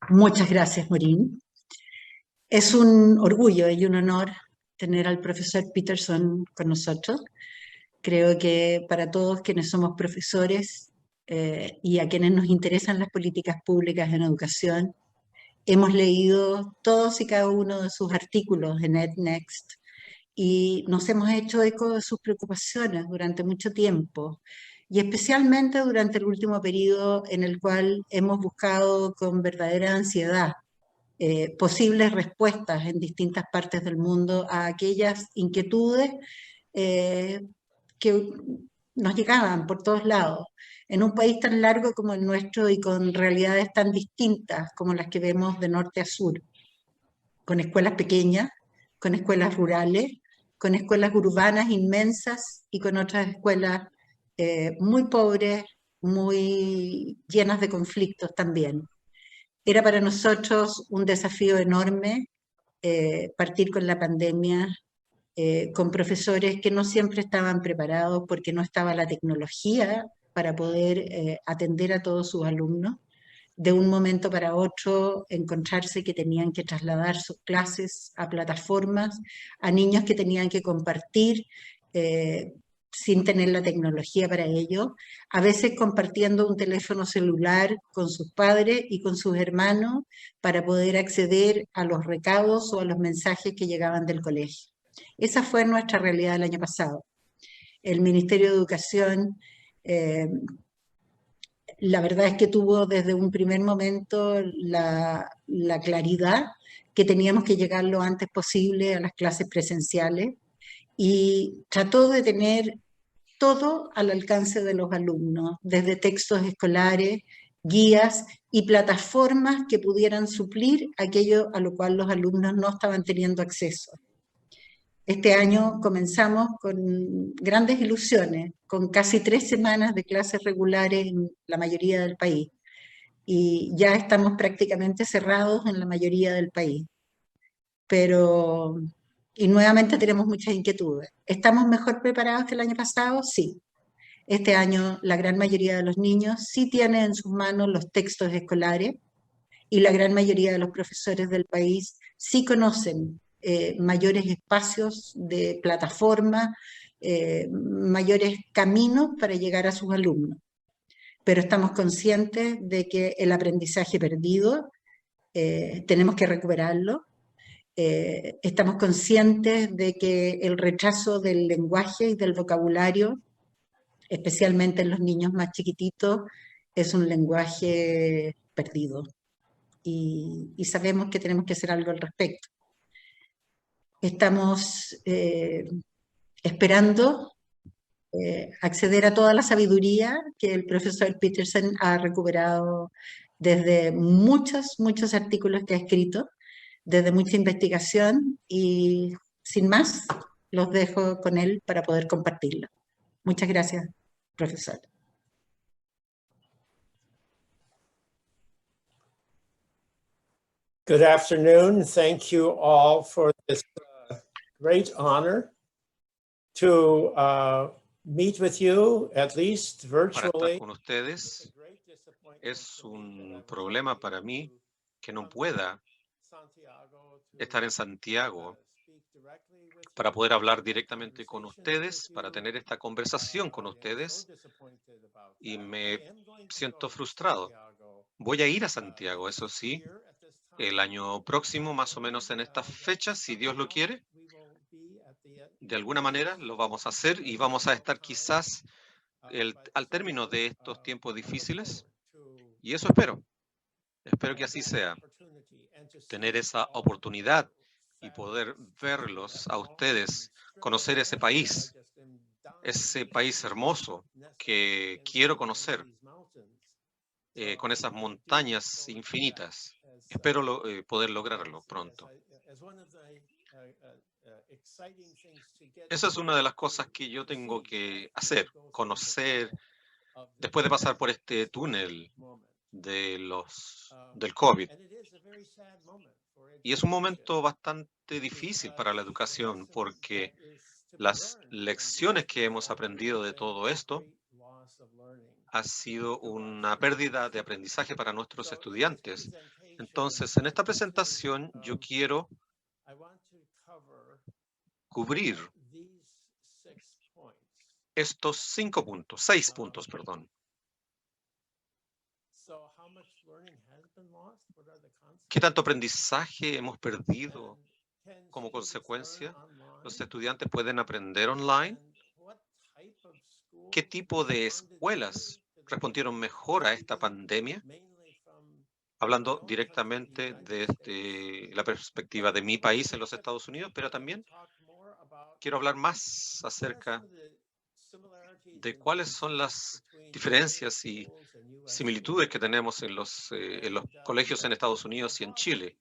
Muchas gracias, Morín. Es un orgullo y un honor tener al profesor Peterson con nosotros. Creo que para todos quienes somos profesores y a quienes nos interesan las políticas públicas en educación, hemos leído todos y cada uno de sus artículos en EdNext y nos hemos hecho eco de sus preocupaciones durante mucho tiempo y especialmente durante el último periodo en el cual hemos buscado con verdadera ansiedad posibles respuestas en distintas partes del mundo a aquellas inquietudes eh, que nos llegaban por todos lados. En un país tan largo como el nuestro y con realidades tan distintas como las que vemos de norte a sur, con escuelas pequeñas, con escuelas rurales, con escuelas urbanas inmensas y con otras escuelas muy pobres, muy llenas de conflictos también. Era para nosotros un desafío enorme partir con la pandemia, con profesores que no siempre estaban preparados porque no estaba la tecnología para poder atender a todos sus alumnos. De un momento para otro, encontrarse que tenían que trasladar sus clases a plataformas, a niños que tenían que compartir eh, sin tener la tecnología para ello, a veces compartiendo un teléfono celular con sus padres y con sus hermanos para poder acceder a los recados o a los mensajes que llegaban del colegio. Esa fue nuestra realidad el año pasado. El Ministerio de Educación, eh, la verdad es que tuvo desde un primer momento la claridad que teníamos que llegar lo antes posible a las clases presenciales y trató de tener todo al alcance de los alumnos, desde textos escolares, guías y plataformas que pudieran suplir aquello a lo cual los alumnos no estaban teniendo acceso. Este año comenzamos con grandes ilusiones, con casi 3 semanas de clases regulares en la mayoría del país y ya estamos prácticamente cerrados en la mayoría del país. Pero, y nuevamente tenemos muchas inquietudes. ¿Estamos mejor preparados que el año pasado? Sí. Este año la gran mayoría de los niños sí tienen en sus manos los textos escolares y la gran mayoría de los profesores del país sí conocen mayores espacios de plataforma, mayores caminos para llegar a sus alumnos. Pero estamos conscientes de que el aprendizaje perdido tenemos que recuperarlo. Estamos conscientes de que el rechazo del lenguaje y del vocabulario, especialmente en los niños más chiquititos, es un lenguaje perdido y sabemos que tenemos que hacer algo al respecto. Estamos esperando acceder a toda la sabiduría que el profesor Peterson ha recuperado desde muchos artículos que ha escrito, desde mucha investigación y sin más, los dejo con él para poder compartirlo. Muchas gracias, profesor. Good afternoon. Thank you all for this great honor to meet with you, at least virtually. Para estar con ustedes es un problema para mí que no pueda estar en Santiago para poder hablar directamente con ustedes, para tener esta conversación con ustedes, y me siento frustrado. Voy a ir a Santiago, eso sí, el año próximo, más o menos en estas fechas, si Dios lo quiere. De alguna manera lo vamos a hacer y vamos a estar quizás al término de estos tiempos difíciles, y eso espero. Espero que así sea. Tener esa oportunidad y poder verlos a ustedes, conocer ese país hermoso que quiero conocer, con esas montañas infinitas. Espero poder lograrlo pronto. Esa es una de las cosas que yo tengo que hacer, conocer, después de pasar por este túnel del COVID. Y es un momento bastante difícil para la educación porque las lecciones que hemos aprendido de todo esto ha sido una pérdida de aprendizaje para nuestros estudiantes. Entonces, en esta presentación yo quiero cubrir estos 6 puntos, perdón. ¿Qué tanto aprendizaje hemos perdido como consecuencia? ¿Los estudiantes pueden aprender online? ¿Qué tipo de escuelas respondieron mejor a esta pandemia? Hablando directamente desde la perspectiva de mi país en los Estados Unidos, pero también quiero hablar más acerca de cuáles son las diferencias y similitudes que tenemos en los colegios en Estados Unidos y en Chile.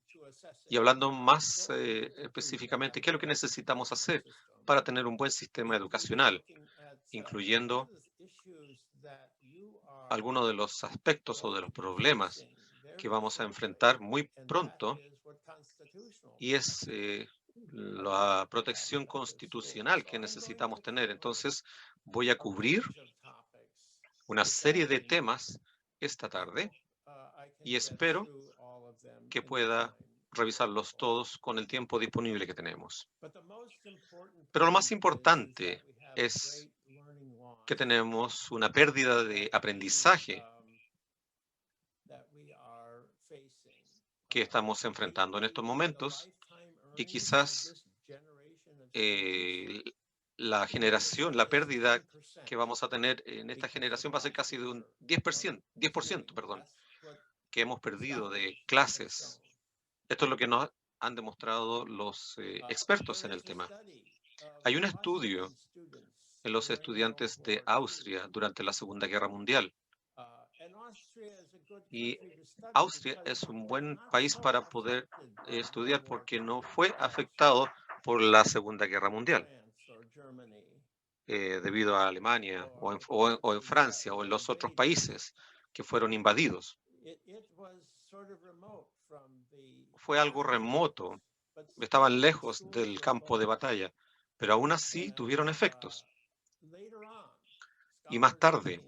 Y hablando más específicamente, ¿qué es lo que necesitamos hacer para tener un buen sistema educacional, incluyendo algunos de los aspectos o de los problemas que vamos a enfrentar muy pronto? Y es la protección constitucional que necesitamos tener. Entonces, voy a cubrir una serie de temas esta tarde y espero que pueda revisarlos todos con el tiempo disponible que tenemos. Pero lo más importante es que tenemos una pérdida de aprendizaje que estamos enfrentando en estos momentos y quizás la pérdida que vamos a tener en esta generación va a ser casi de un 10%, perdón, que hemos perdido de clases. Esto es lo que nos han demostrado los expertos en el tema. Hay un estudio en los estudiantes de Austria durante la Segunda Guerra Mundial. Y Austria es un buen país para poder estudiar porque no fue afectado por la Segunda Guerra Mundial, debido a Alemania o en Francia o en los otros países que fueron invadidos. Fue algo remoto, estaban lejos del campo de batalla, pero aún así tuvieron efectos. Y más tarde,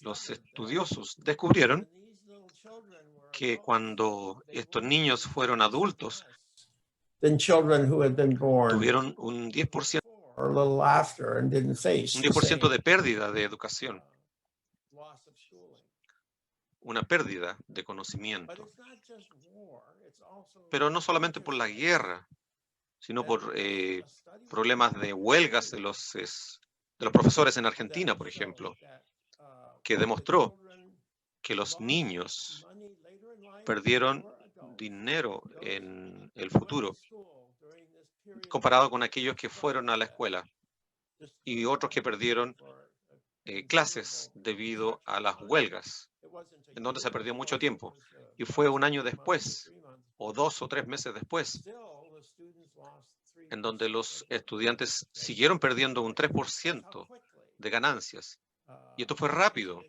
los estudiosos descubrieron que cuando estos niños fueron adultos, tuvieron un 10% de pérdida de educación, una pérdida de conocimiento. Pero no solamente por la guerra, sino por problemas de huelgas de los profesores en Argentina, por ejemplo, que demostró que los niños perdieron dinero en el futuro comparado con aquellos que fueron a la escuela y otros que perdieron clases debido a las huelgas, en donde se perdió mucho tiempo. Y fue un año después, o 2 o 3 meses después, en donde los estudiantes siguieron perdiendo un 3% de ganancias. Y esto fue rápido.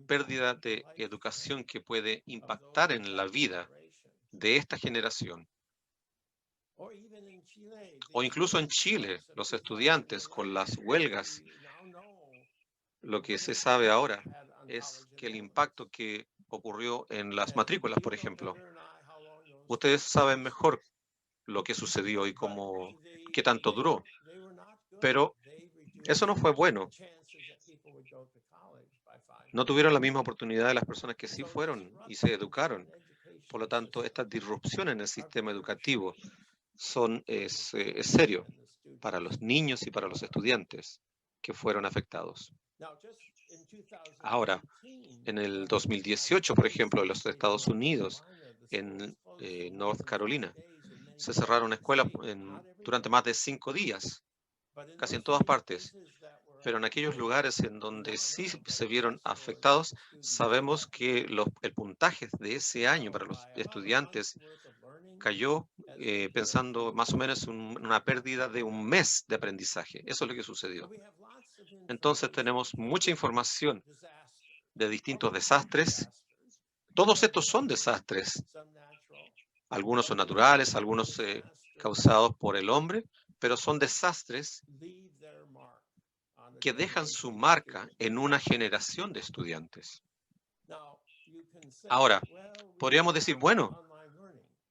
Pérdida de educación que puede impactar en la vida de esta generación. O incluso en Chile, los estudiantes con las huelgas, lo que se sabe ahora es que el impacto que ocurrió en las matrículas, por ejemplo, ustedes saben mejor lo que sucedió y qué tanto duró, pero eso no fue bueno. No tuvieron la misma oportunidad de las personas que sí fueron y se educaron. Por lo tanto, esta disrupción en el sistema educativo es serio para los niños y para los estudiantes que fueron afectados. Ahora, en el 2018, por ejemplo, en los Estados Unidos, en North Carolina, se cerraron escuelas durante más de 5 días, casi en todas partes. Pero en aquellos lugares en donde sí se vieron afectados, sabemos que el puntaje de ese año para los estudiantes cayó pensando más o menos en una pérdida de un mes de aprendizaje. Eso es lo que sucedió. Entonces tenemos mucha información de distintos desastres. Todos estos son desastres. Algunos son naturales, algunos causados por el hombre, pero son desastres que dejan su marca en una generación de estudiantes. Ahora, podríamos decir, bueno,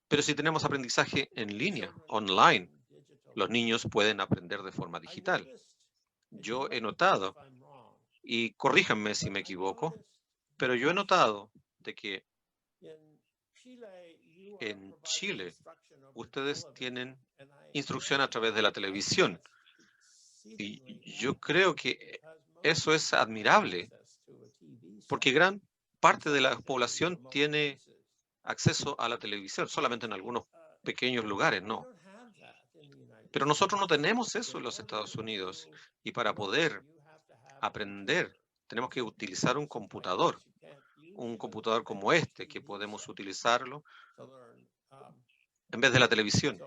pero si tenemos aprendizaje en línea, online, los niños pueden aprender de forma digital. Yo he notado, y corríjanme si me equivoco, pero yo he notado de que en Chile ustedes tienen instrucción a través de la televisión. Y yo creo que eso es admirable, porque gran parte de la población tiene acceso a la televisión, solamente en algunos pequeños lugares, no. Pero nosotros no tenemos eso en los Estados Unidos. Y para poder aprender, tenemos que utilizar un computador como este, que podemos utilizarlo en vez de la televisión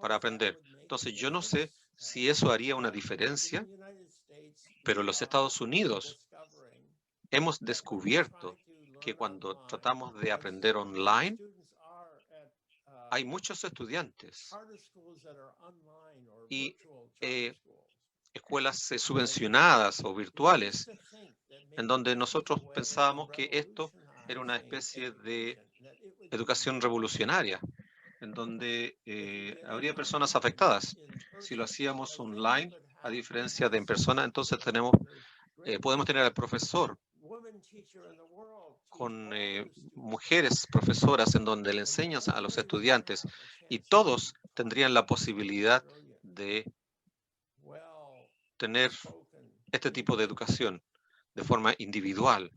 para aprender. Entonces, yo no sé si eso haría una diferencia, pero en los Estados Unidos hemos descubierto que cuando tratamos de aprender online, hay muchos estudiantes y escuelas subvencionadas o virtuales, en donde nosotros pensábamos que esto era una especie de educación revolucionaria, en donde habría personas afectadas. Si lo hacíamos online, a diferencia de en persona, entonces podemos tener al profesor con mujeres profesoras en donde le enseñan a los estudiantes y todos tendrían la posibilidad de tener este tipo de educación de forma individual.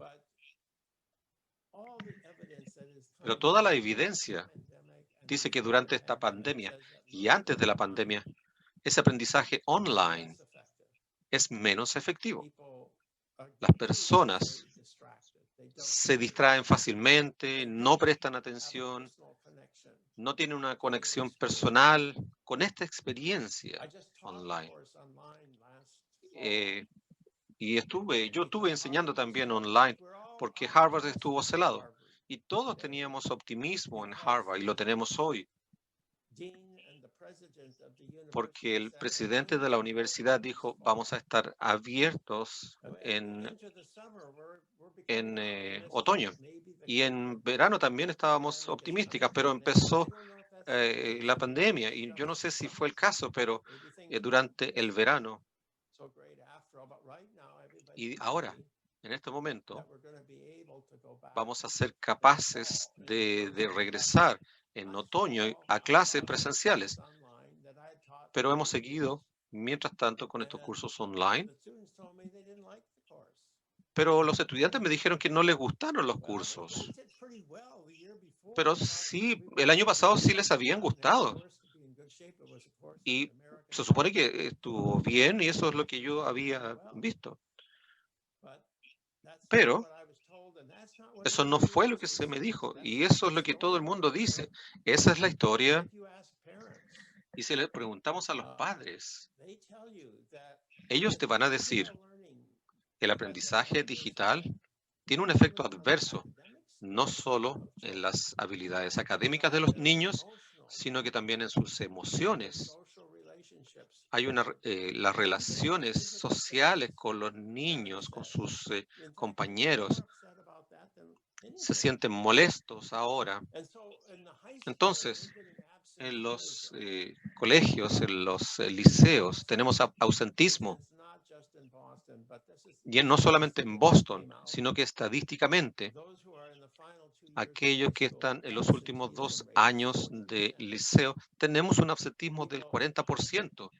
Pero toda la evidencia dice que durante esta pandemia y antes de la pandemia, ese aprendizaje online es menos efectivo. Las personas se distraen fácilmente, no prestan atención, no tienen una conexión personal con esta experiencia online. Yo estuve enseñando también online porque Harvard estuvo celado y todos teníamos optimismo en Harvard y lo tenemos hoy porque el presidente de la universidad dijo vamos a estar abiertos en otoño y en verano también estábamos optimistas, pero empezó la pandemia y yo no sé si fue el caso, pero durante el verano y ahora, en este momento, vamos a ser capaces de regresar en otoño a clases presenciales, pero hemos seguido, mientras tanto, con estos cursos online. Pero los estudiantes me dijeron que no les gustaron los cursos. Pero sí, el año pasado sí les habían gustado. Y se supone que estuvo bien y eso es lo que yo había visto. Pero eso no fue lo que se me dijo y eso es lo que todo el mundo dice. Esa es la historia. Y si le preguntamos a los padres, ellos te van a decir, el aprendizaje digital tiene un efecto adverso, no solo en las habilidades académicas de los niños, sino que también en sus emociones. Hay las relaciones sociales con los niños, con sus compañeros, se sienten molestos ahora. Entonces, en los colegios, en los liceos, tenemos ausentismo. Y no solamente en Boston, sino que estadísticamente, aquellos que están en los últimos 2 años de liceo, tenemos un absentismo del 40%.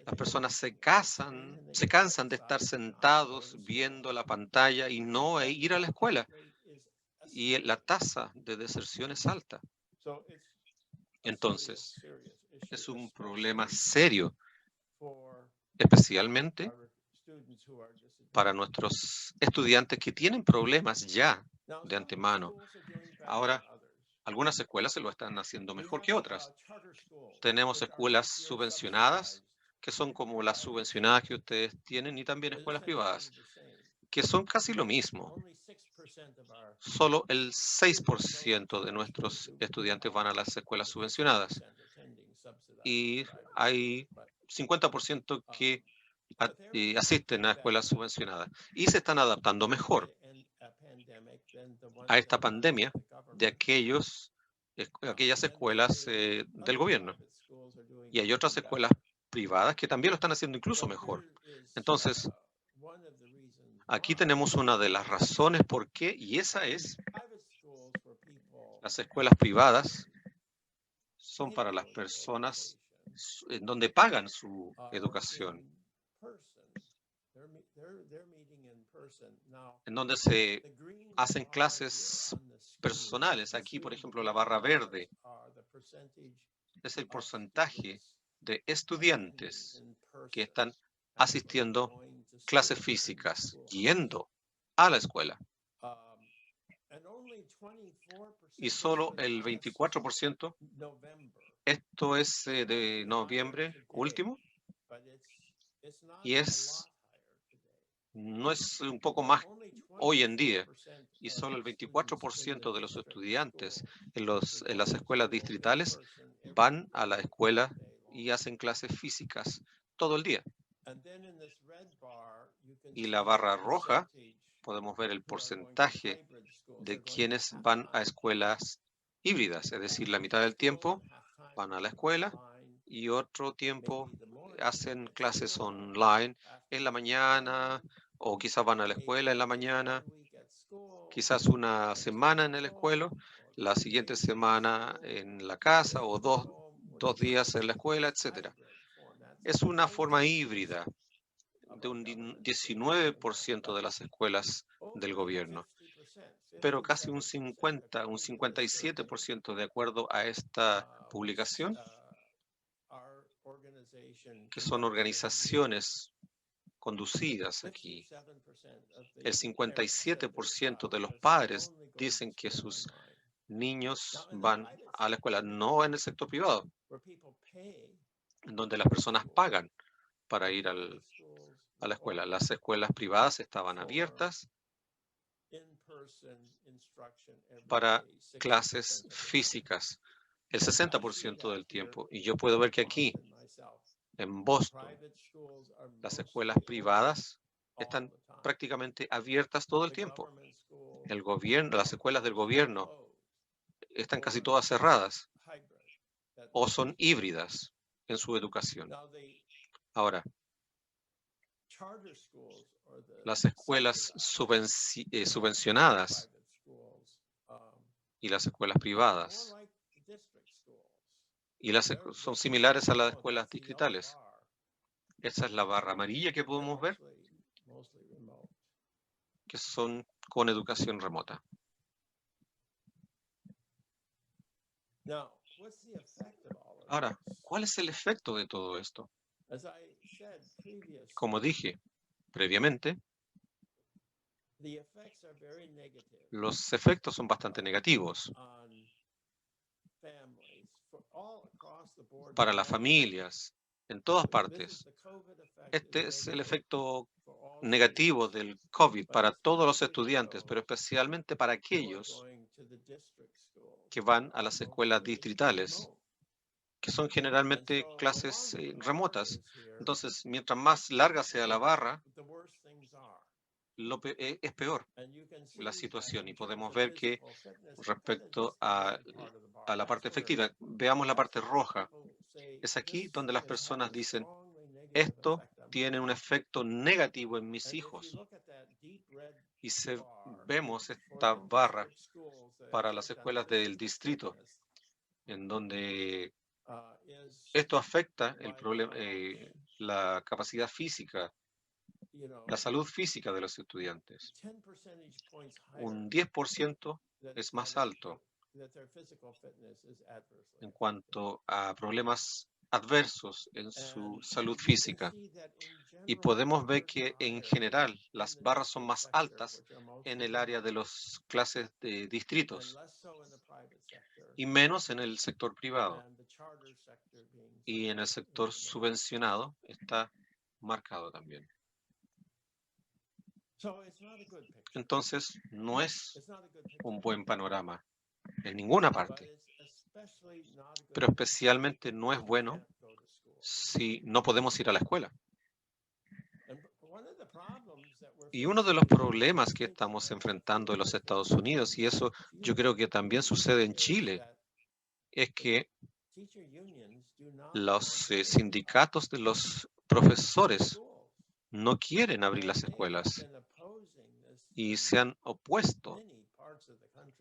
Las personas se cansan de estar sentados viendo la pantalla y no ir a la escuela. Y la tasa de deserción es alta. Entonces, es un problema serio, especialmente para nuestros estudiantes que tienen problemas ya de antemano. Ahora, algunas escuelas se lo están haciendo mejor que otras. Tenemos escuelas subvencionadas, que son como las subvencionadas que ustedes tienen, y también escuelas privadas, que son casi lo mismo. Solo el 6% de nuestros estudiantes van a las escuelas subvencionadas y hay 50% que asisten a escuelas subvencionadas y se están adaptando mejor. a esta pandemia de aquellas escuelas del gobierno. Y hay otras escuelas privadas que también lo están haciendo incluso mejor. Entonces, aquí tenemos una de las razones por qué, y esa es, las escuelas privadas son para las personas en donde pagan su educación, en donde se hacen clases personales. Aquí, por ejemplo, la barra verde es el porcentaje de estudiantes que están asistiendo clases físicas, yendo a la escuela. Y solo el 24%, esto es de noviembre último, y no es un poco más hoy en día, y solo el 24% de los estudiantes en las escuelas distritales van a la escuela y hacen clases físicas todo el día. Y la barra roja, podemos ver el porcentaje de quienes van a escuelas híbridas, es decir, la mitad del tiempo van a la escuela y otro tiempo hacen clases online en la mañana, o quizás van a la escuela en la mañana, quizás una semana en la escuela, la siguiente semana en la casa, o dos días en la escuela, etc. Es una forma híbrida de un 19% de las escuelas del gobierno, pero casi un 57% de acuerdo a esta publicación, que son organizaciones conducidas aquí. El 57% de los padres dicen que sus niños van a la escuela, no en el sector privado, en donde las personas pagan para ir a la escuela. Las escuelas privadas estaban abiertas para clases físicas el 60% del tiempo. Y yo puedo ver que aquí, en Boston, las escuelas privadas están prácticamente abiertas todo el tiempo. El gobierno, las escuelas del gobierno están casi todas cerradas o son híbridas en su educación. Ahora, las escuelas subvencionadas y las escuelas privadas son similares a las escuelas distritales. Esa es la barra amarilla que podemos ver, que son con educación remota. Ahora, ¿cuál es el efecto de todo esto? Como dije previamente, los efectos son bastante negativos para las familias en todas partes. Este es el efecto negativo del COVID para todos los estudiantes, pero especialmente para aquellos que van a las escuelas distritales, que son generalmente clases remotas. Entonces, mientras más larga sea la barra, es peor la situación. Y podemos ver que respecto a la parte efectiva, veamos la parte roja. Es aquí donde las personas dicen, esto tiene un efecto negativo en mis hijos. Y vemos esta barra para las escuelas del distrito, en donde esto afecta la capacidad física, la salud física de los estudiantes. Un 10% es más alto en cuanto a problemas adversos en su salud física. Y podemos ver que en general las barras son más altas en el área de las clases de distritos y menos en el sector privado. Y en el sector subvencionado está marcado también. Entonces, no es un buen panorama en ninguna parte, pero especialmente no es bueno si no podemos ir a la escuela. Y uno de los problemas que estamos enfrentando en los Estados Unidos, y eso yo creo que también sucede en Chile, es que los sindicatos de los profesores no quieren abrir las escuelas y se han opuesto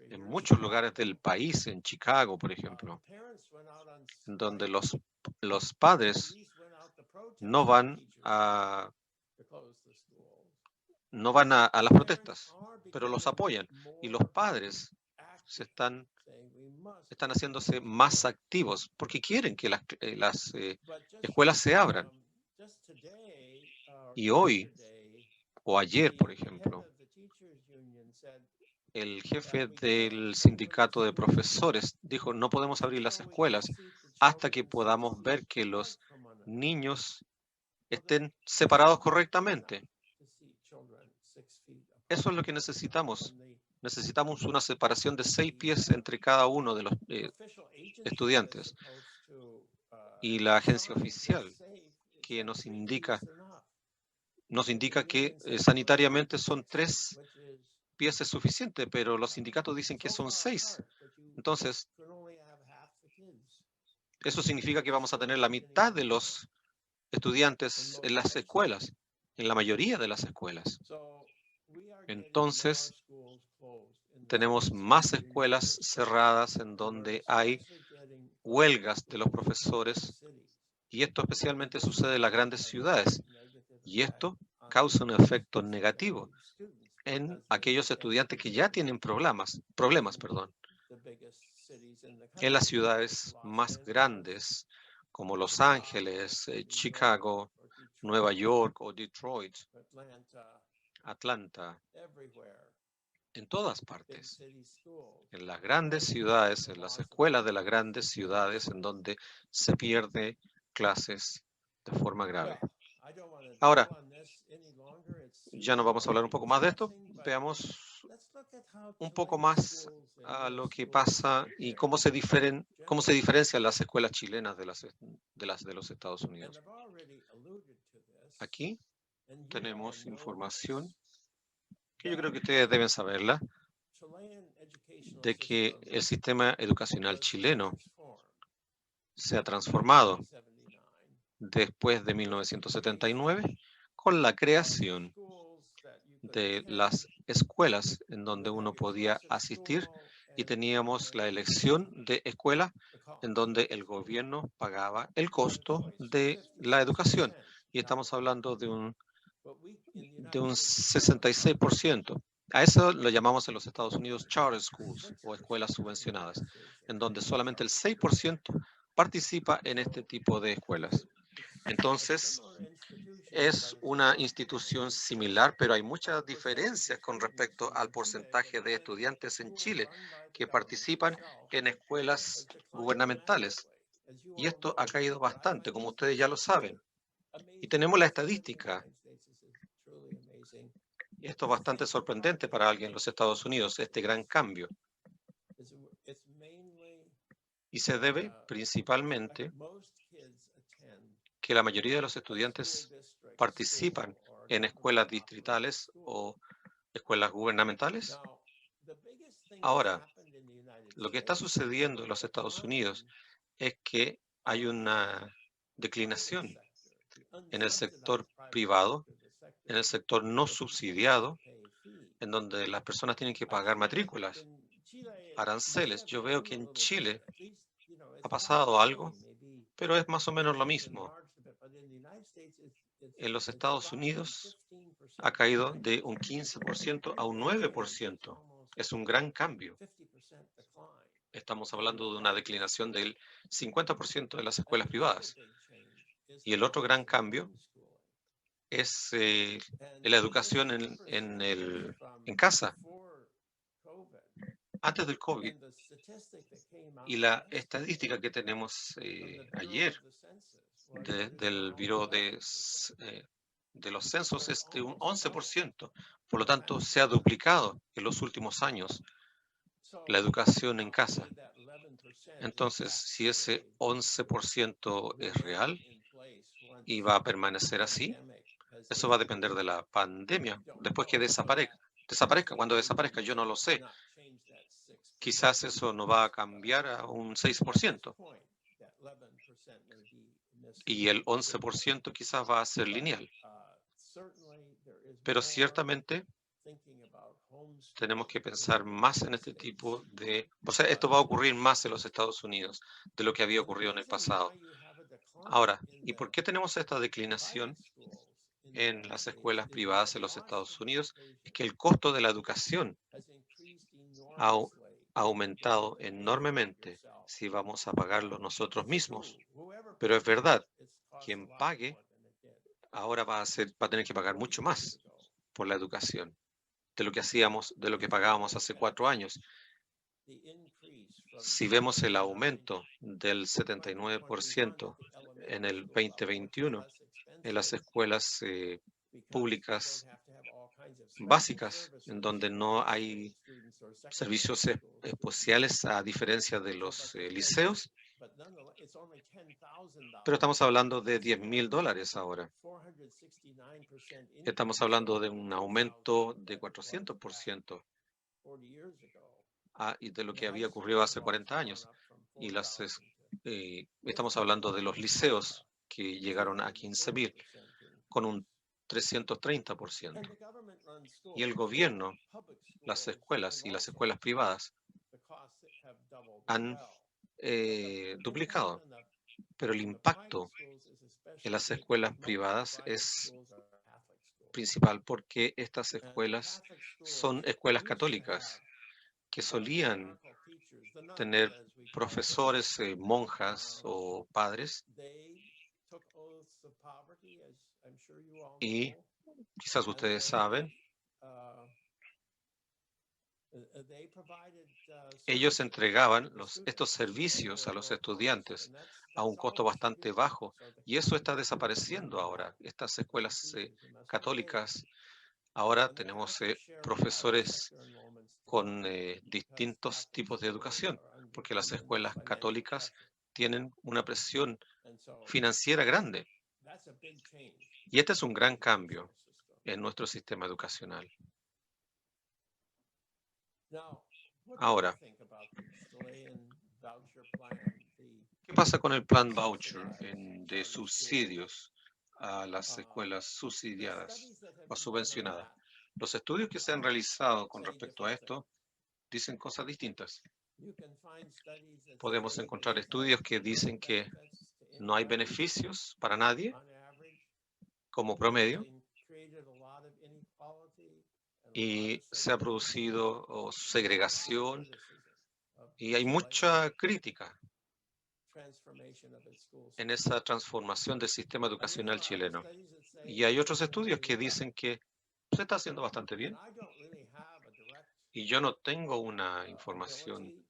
en muchos lugares del país, en Chicago, por ejemplo, en donde los padres no van a las protestas, pero los apoyan. Y los padres están haciéndose más activos porque quieren que las escuelas se abran. Y hoy o ayer, por ejemplo, el jefe del sindicato de profesores dijo, no podemos abrir las escuelas hasta que podamos ver que los niños estén separados correctamente. Eso es lo que necesitamos. Necesitamos una separación de 6 pies entre cada uno de los estudiantes. Y la agencia oficial que nos indica que sanitariamente son 3 pies es suficiente, pero los sindicatos dicen que son 6. Entonces, eso significa que vamos a tener la mitad de los estudiantes en las escuelas, en la mayoría de las escuelas. Entonces, tenemos más escuelas cerradas en donde hay huelgas de los profesores, y esto especialmente sucede en las grandes ciudades, y esto causa un efecto negativo en aquellos estudiantes que ya tienen problemas, en las ciudades más grandes como Los Ángeles, Chicago, Nueva York o Detroit, Atlanta, en todas partes, en las grandes ciudades, en las escuelas de las grandes ciudades, en donde se pierde clases de forma grave. Ahora, ya no vamos a hablar un poco más de esto. Veamos un poco más a lo que pasa y cómo se diferencian las escuelas chilenas de los Estados Unidos. Aquí tenemos información que yo creo que ustedes deben saberla, de que el sistema educacional chileno se ha transformado después de 1979 con la creación de las escuelas en donde uno podía asistir y teníamos la elección de escuela en donde el gobierno pagaba el costo de la educación. Y estamos hablando de un 66%. A eso lo llamamos en los Estados Unidos charter schools o escuelas subvencionadas, en donde solamente el 6% participa en este tipo de escuelas. Entonces, es una institución similar, pero hay muchas diferencias con respecto al porcentaje de estudiantes en Chile que participan en escuelas gubernamentales. Y esto ha caído bastante, como ustedes ya lo saben. Y tenemos la estadística. Esto es bastante sorprendente para alguien en los Estados Unidos, este gran cambio. Y se debe principalmente que la mayoría de los estudiantes participan en escuelas distritales o escuelas gubernamentales. Ahora, lo que está sucediendo en los Estados Unidos es que hay una declinación en el sector privado, en el sector no subsidiado, en donde las personas tienen que pagar matrículas, aranceles. Yo veo que en Chile ha pasado algo, pero es más o menos lo mismo. En los Estados Unidos ha caído de un 15% a un 9%. Es un gran cambio. Estamos hablando de una declinación del 50% de las escuelas privadas. Y el otro gran cambio es la educación en casa. Antes del COVID, y la estadística que tenemos ayer del Bureau de los Censos es de un 11%. Por lo tanto, se ha duplicado en los últimos años la educación en casa. Entonces, si ese 11% es real y va a permanecer así, Eso va a depender de la pandemia. Después que desaparezca, cuando desaparezca, yo no lo sé. Quizás eso no va a cambiar a un 6%. Y el 11% quizás va a ser lineal. Pero ciertamente tenemos que pensar más en este tipo de... O sea, esto va a ocurrir más en los Estados Unidos de lo que había ocurrido en el pasado. Ahora, ¿y por qué tenemos esta declinación en las escuelas privadas en los Estados Unidos? Es que el costo de la educación ha aumentado enormemente si vamos a pagarlo nosotros mismos. Pero es verdad, quien pague ahora va a tener que pagar mucho más por la educación de lo que hacíamos, de lo que pagábamos hace 4 años. Si vemos el aumento del 79% en el 2021 en las escuelas públicas básicas, en donde no hay servicios especiales a diferencia de los liceos, pero estamos hablando de $10,000 ahora. Estamos hablando de un aumento de 400% y de lo que había ocurrido hace 40 años. Y estamos hablando de los liceos que llegaron a 15,000 con un 330%. Y el gobierno, las escuelas y las escuelas privadas han duplicado. Pero el impacto en las escuelas privadas es principal porque estas escuelas son escuelas católicas que solían tener profesores, monjas o padres, y quizás ustedes saben, ellos entregaban estos servicios a los estudiantes a un costo bastante bajo, y eso está desapareciendo ahora. Estas escuelas católicas, ahora tenemos profesores con distintos tipos de educación, porque las escuelas católicas tienen una presión financiera grande. Y este es un gran cambio en nuestro sistema educacional. Ahora, ¿qué pasa con el plan voucher de subsidios a las escuelas subsidiadas o subvencionadas? Los estudios que se han realizado con respecto a esto dicen cosas distintas. Podemos encontrar estudios que dicen que no hay beneficios para nadie como promedio, y se ha producido segregación, y hay mucha crítica en esa transformación del sistema educacional chileno. Y hay otros estudios que dicen que se está haciendo bastante bien. Y yo no tengo una información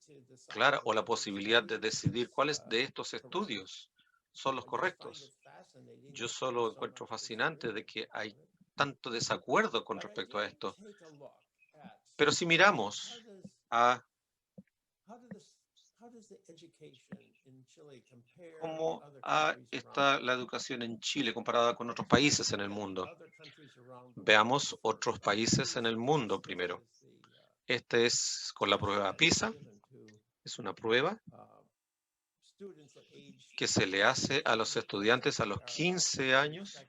clara o la posibilidad de decidir cuáles de estos estudios son los correctos. Yo solo encuentro fascinante de que hay tanto desacuerdo con respecto a esto. Pero si miramos a cómo está la educación en Chile comparada con otros países en el mundo, veamos otros países en el mundo primero. Este es con la prueba PISA. Es una prueba que se le hace a los estudiantes a los 15 años,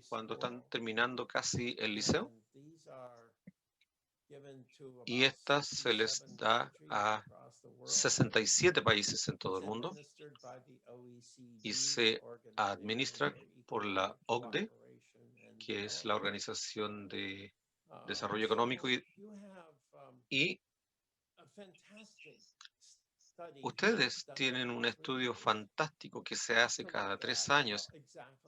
cuando están terminando casi el liceo. Y estas se les da a 67 países en todo el mundo y se administra por la OCDE, que es la Organización de Desarrollo Económico, y ustedes tienen un estudio fantástico que se hace cada 3 años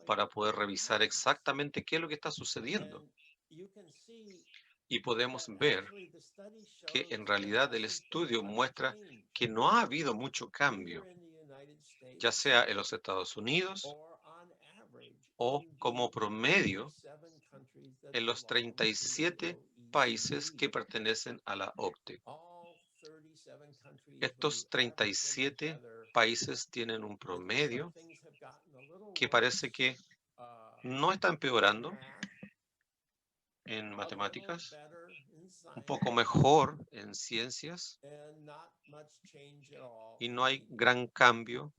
para poder revisar exactamente qué es lo que está sucediendo. Y podemos ver que en realidad el estudio muestra que no ha habido mucho cambio, ya sea en los Estados Unidos o como promedio en los 37 países que pertenecen a la OCDE. Estos 37 países tienen un promedio que parece que no está empeorando, en matemáticas, un poco mejor en ciencias y no hay gran cambio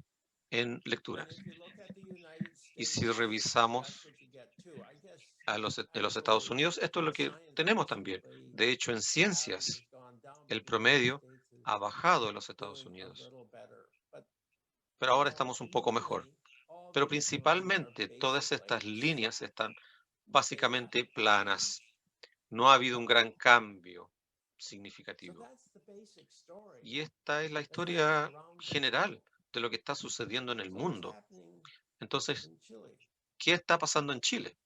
en lectura. Y si revisamos en los Estados Unidos, esto es lo que tenemos también. De hecho, en ciencias, el promedio ha bajado en los Estados Unidos. Pero ahora estamos un poco mejor. Pero principalmente todas estas líneas están básicamente planas. No ha habido un gran cambio significativo. Y esta es la historia general de lo que está sucediendo en el mundo. Entonces, ¿qué está pasando en Chile?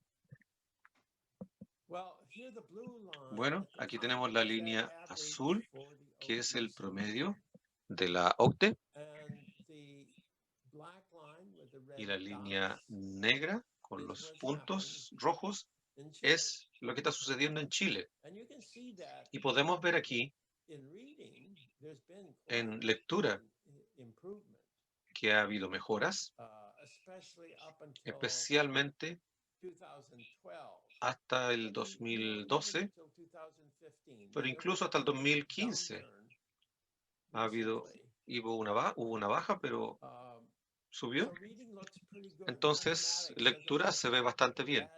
Bueno, aquí tenemos la línea azul, que es el promedio de la OCDE, y la línea negra con los puntos rojos es lo que está sucediendo en Chile. Y podemos ver aquí en lectura que ha habido mejoras, especialmente hasta el 2012, pero incluso hasta el 2015 hubo una baja, pero subió. Entonces, lectura se ve bastante bien.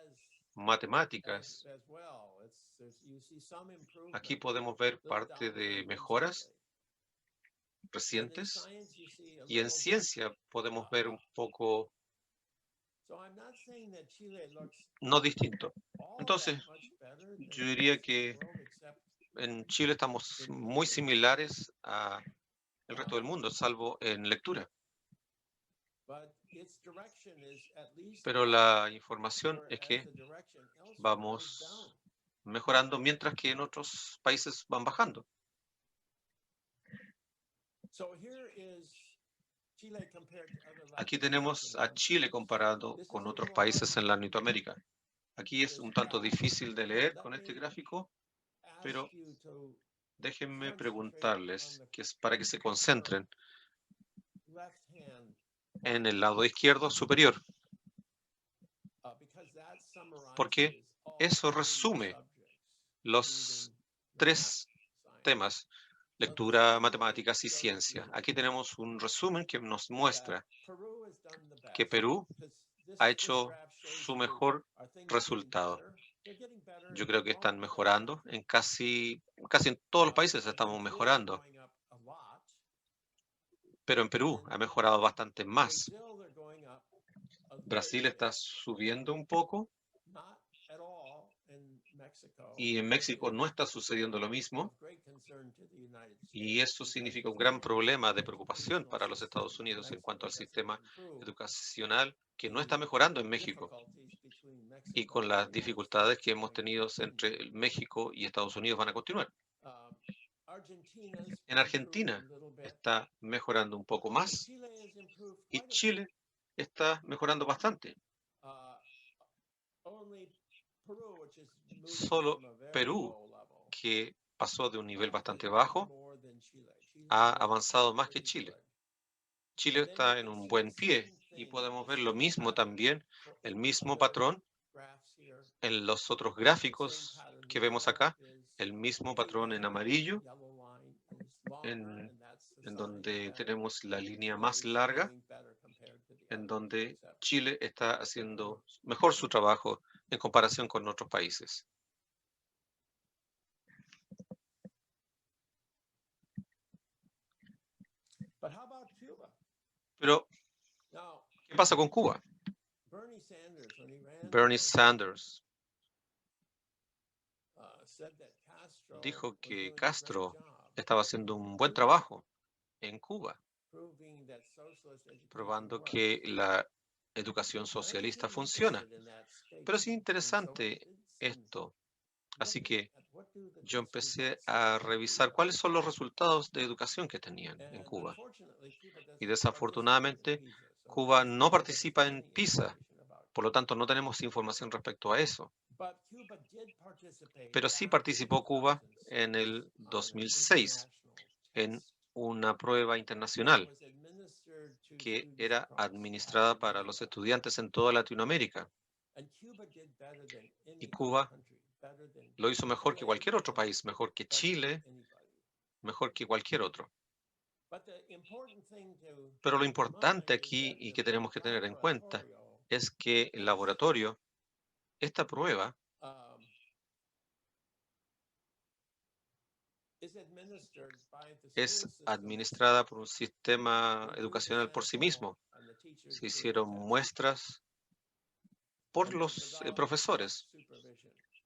Matemáticas. Aquí podemos ver parte de mejoras recientes. Y en ciencia podemos ver un poco no distinto. Entonces, yo diría que en Chile estamos muy similares al resto del mundo, salvo en lectura. Pero la información es que vamos mejorando, mientras que en otros países van bajando. Aquí tenemos a Chile comparado con otros países en Latinoamérica. Aquí es un tanto difícil de leer con este gráfico, pero déjenme preguntarles, que es para que se concentren en el lado izquierdo superior, porque eso resume los tres temas: lectura, matemáticas y ciencia. Aquí tenemos un resumen que nos muestra que Perú ha hecho su mejor resultado. Yo creo que están mejorando en casi en todos los países estamos mejorando, pero en Perú ha mejorado bastante más. Brasil está subiendo un poco y en México no está sucediendo lo mismo, y eso significa un gran problema de preocupación para los Estados Unidos en cuanto al sistema educacional, que no está mejorando en México, y con las dificultades que hemos tenido entre México y Estados Unidos van a continuar. En Argentina está mejorando un poco más y Chile está mejorando bastante. Solo Perú, que pasó de un nivel bastante bajo, ha avanzado más que Chile. Chile está en un buen pie y podemos ver lo mismo también, el mismo patrón en los otros gráficos que vemos acá, el mismo patrón en amarillo, en donde tenemos la línea más larga, en donde Chile está haciendo mejor su trabajo en comparación con otros países. Pero, ¿qué pasa con Cuba? Bernie Sanders dijo que Castro estaba haciendo un buen trabajo en Cuba, probando que la educación socialista funciona. Pero es interesante esto. Así que yo empecé a revisar cuáles son los resultados de educación que tenían en Cuba. Y desafortunadamente, Cuba no participa en PISA. Por lo tanto, no tenemos información respecto a eso. Pero sí participó Cuba en el 2006 en una prueba internacional que era administrada para los estudiantes en toda Latinoamérica. Y Cuba lo hizo mejor que cualquier otro país, mejor que Chile, mejor que cualquier otro. Pero lo importante aquí y que tenemos que tener en cuenta es que el laboratorio, esta prueba, es administrada por un sistema educacional por sí mismo. Se hicieron muestras por los profesores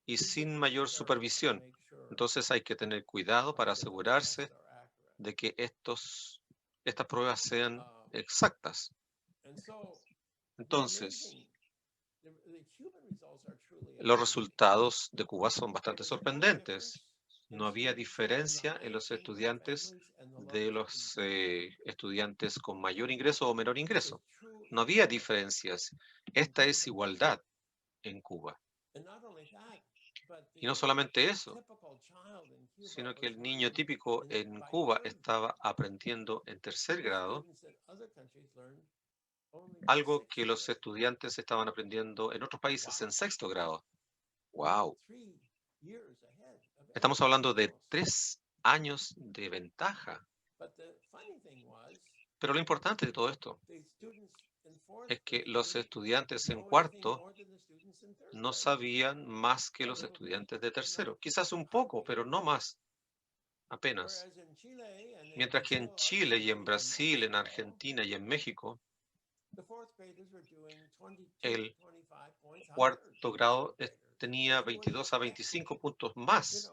y sin mayor supervisión. Entonces hay que tener cuidado para asegurarse de que estas pruebas sean exactas. Entonces, los resultados de Cuba son bastante sorprendentes. No había diferencia en los estudiantes de los estudiantes con mayor ingreso o menor ingreso. No había diferencias. Esta es igualdad en Cuba. Y no solamente eso, sino que el niño típico en Cuba estaba aprendiendo en tercer grado algo que los estudiantes estaban aprendiendo en otros países en sexto grado. ¡Wow! Estamos hablando de 3 años de ventaja. Pero lo importante de todo esto es que los estudiantes en cuarto no sabían más que los estudiantes de tercero. Quizás un poco, pero no más. Apenas. Mientras que en Chile y en Brasil, en Argentina y en México, el cuarto grado tenía 22 a 25 puntos más.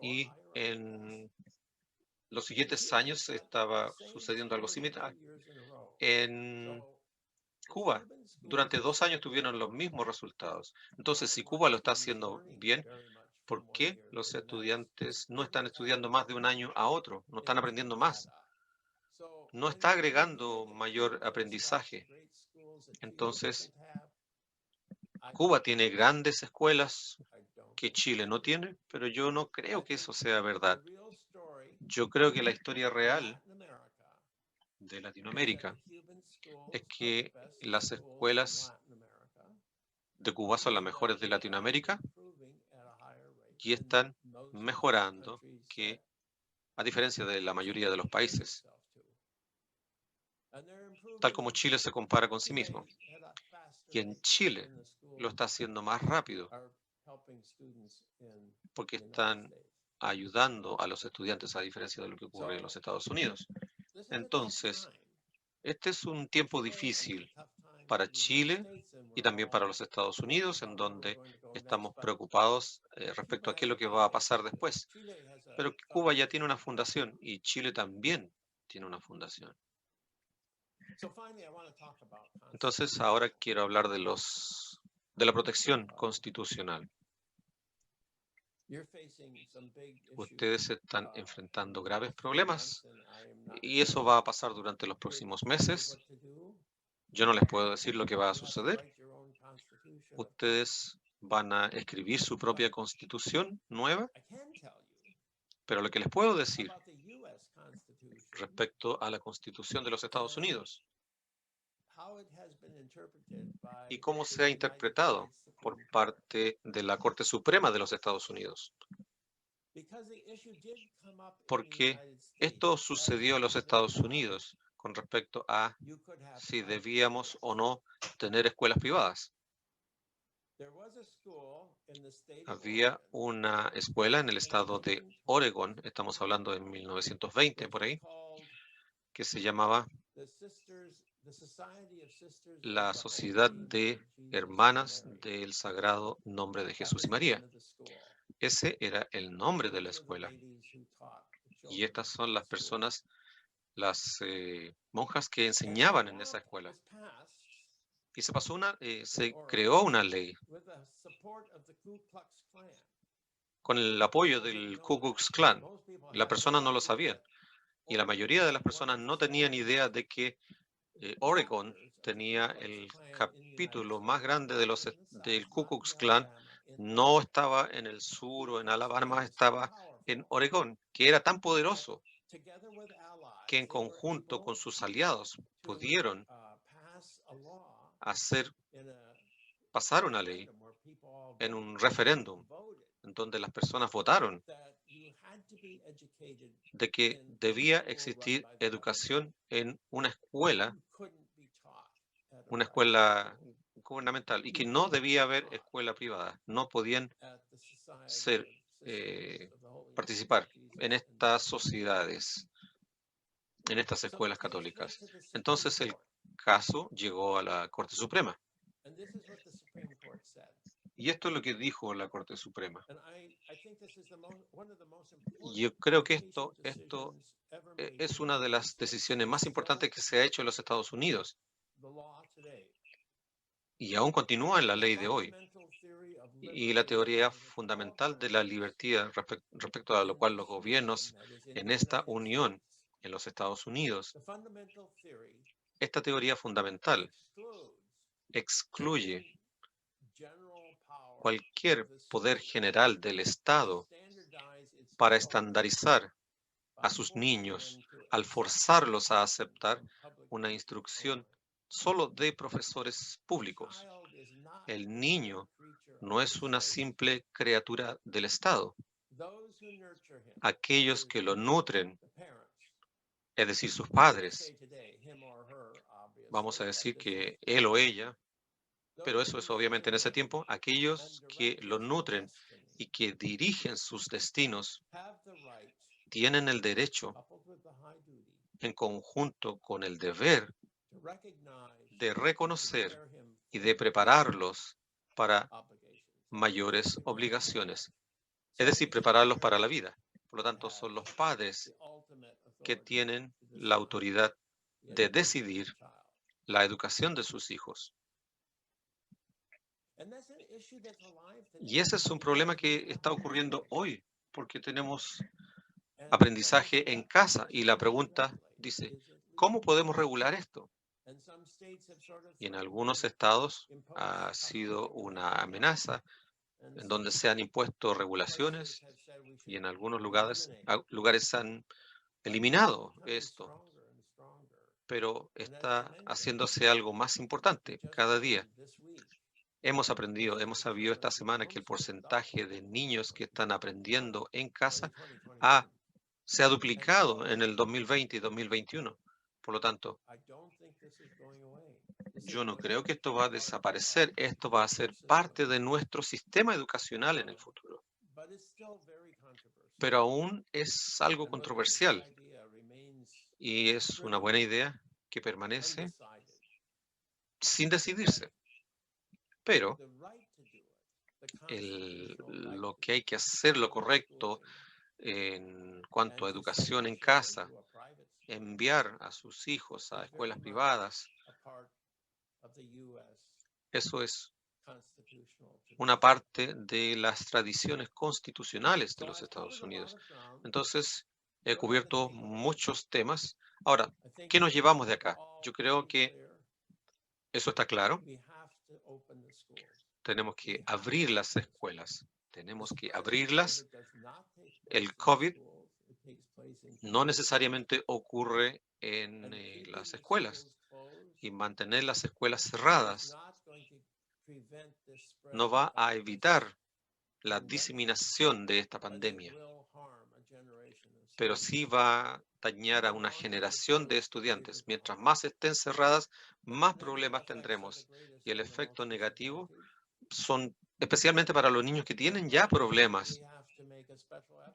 Y en los siguientes años estaba sucediendo algo similar. En Cuba, durante 2 años tuvieron los mismos resultados. Entonces, si Cuba lo está haciendo bien, ¿por qué los estudiantes no están estudiando más de un año a otro? No están aprendiendo más. No está agregando mayor aprendizaje. Entonces, Cuba tiene grandes escuelas que Chile no tiene, pero yo no creo que eso sea verdad. Yo creo que la historia real de Latinoamérica es que las escuelas de Cuba son las mejores de Latinoamérica y están mejorando, que a diferencia de la mayoría de los países, tal como Chile se compara con sí mismo. Y en Chile lo está haciendo más rápido porque están ayudando a los estudiantes a diferencia de lo que ocurre en los Estados Unidos. Entonces, este es un tiempo difícil para Chile y también para los Estados Unidos, en donde estamos preocupados respecto a qué es lo que va a pasar después. Pero Cuba ya tiene una fundación y Chile también tiene una fundación. Entonces, ahora quiero hablar de la protección constitucional. Ustedes están enfrentando graves problemas y eso va a pasar durante los próximos meses. Yo no les puedo decir lo que va a suceder. Ustedes van a escribir su propia constitución nueva, pero lo que les puedo decir respecto a la Constitución de los Estados Unidos y cómo se ha interpretado por parte de la Corte Suprema de los Estados Unidos. Porque esto sucedió en los Estados Unidos con respecto a si debíamos o no tener escuelas privadas. Había una escuela en el estado de Oregon, estamos hablando de 1920 por ahí, que se llamaba la Sociedad de Hermanas del Sagrado Nombre de Jesús y María. Ese era el nombre de la escuela. Y estas son las personas, las monjas que enseñaban en esa escuela. Y se creó una ley con el apoyo del Ku Klux Klan. Las personas no lo sabían. Y la mayoría de las personas no tenían idea de que Oregon tenía el capítulo más grande del Ku Klux Klan. No estaba en el sur o en Alabama, estaba en Oregón, que era tan poderoso que en conjunto con sus aliados pudieron pasar una ley en un referéndum, en donde las personas votaron de que debía existir educación en una escuela gubernamental y que no debía haber escuela privada. No podían participar en estas sociedades, en estas escuelas católicas. Entonces el caso llegó a la Corte Suprema. Y esto es lo que dijo la Corte Suprema. Yo creo que esto es una de las decisiones más importantes que se ha hecho en los Estados Unidos. Y aún continúa en la ley de hoy. Y la teoría fundamental de la libertad respecto a lo cual los gobiernos en esta unión en los Estados Unidos, esta teoría fundamental excluye cualquier poder general del Estado para estandarizar a sus niños al forzarlos a aceptar una instrucción solo de profesores públicos. El niño no es una simple criatura del Estado. Aquellos que lo nutren, es decir, sus padres, vamos a decir que él o ella, pero eso es obviamente en ese tiempo, aquellos que lo nutren y que dirigen sus destinos, tienen el derecho, en conjunto con el deber, de reconocer y de prepararlos para mayores obligaciones, es decir, prepararlos para la vida. Por lo tanto, son los padres que tienen la autoridad de decidir la educación de sus hijos. Y ese es un problema que está ocurriendo hoy, porque tenemos aprendizaje en casa y la pregunta dice, ¿cómo podemos regular esto? Y en algunos estados ha sido una amenaza en donde se han impuesto regulaciones y en algunos lugares se han eliminado esto, pero está haciéndose algo más importante cada día. Hemos sabido esta semana que el porcentaje de niños que están aprendiendo en casa se ha duplicado en el 2020 y 2021. Por lo tanto, yo no creo que esto va a desaparecer. Esto va a ser parte de nuestro sistema educacional en el futuro. Pero aún es algo controversial y es una buena idea que permanece sin decidirse. Pero lo que hay que hacer, lo correcto en cuanto a educación en casa, enviar a sus hijos a escuelas privadas, eso es una parte de las tradiciones constitucionales de los Estados Unidos. Entonces, he cubierto muchos temas. Ahora, ¿qué nos llevamos de acá? Yo creo que eso está claro. Tenemos que abrir las escuelas. Tenemos que abrirlas. El COVID no necesariamente ocurre en las escuelas. Y mantener las escuelas cerradas no va a evitar la diseminación de esta pandemia, pero sí va a dañar a una generación de estudiantes. Mientras más estén cerradas, más problemas tendremos. Y el efecto negativo son especialmente para los niños que tienen ya problemas.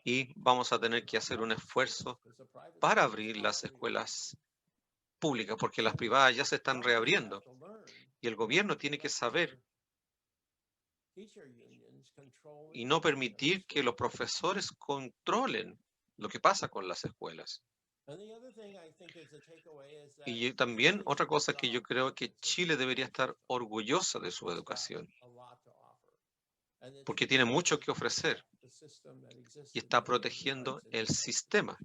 Y vamos a tener que hacer un esfuerzo para abrir las escuelas públicas, porque las privadas ya se están reabriendo. Y el gobierno tiene que saber y no permitir que los profesores controlen lo que pasa con las escuelas. Y también otra cosa que yo creo que Chile debería estar orgullosa de su educación, porque tiene mucho que ofrecer y está protegiendo el sistema,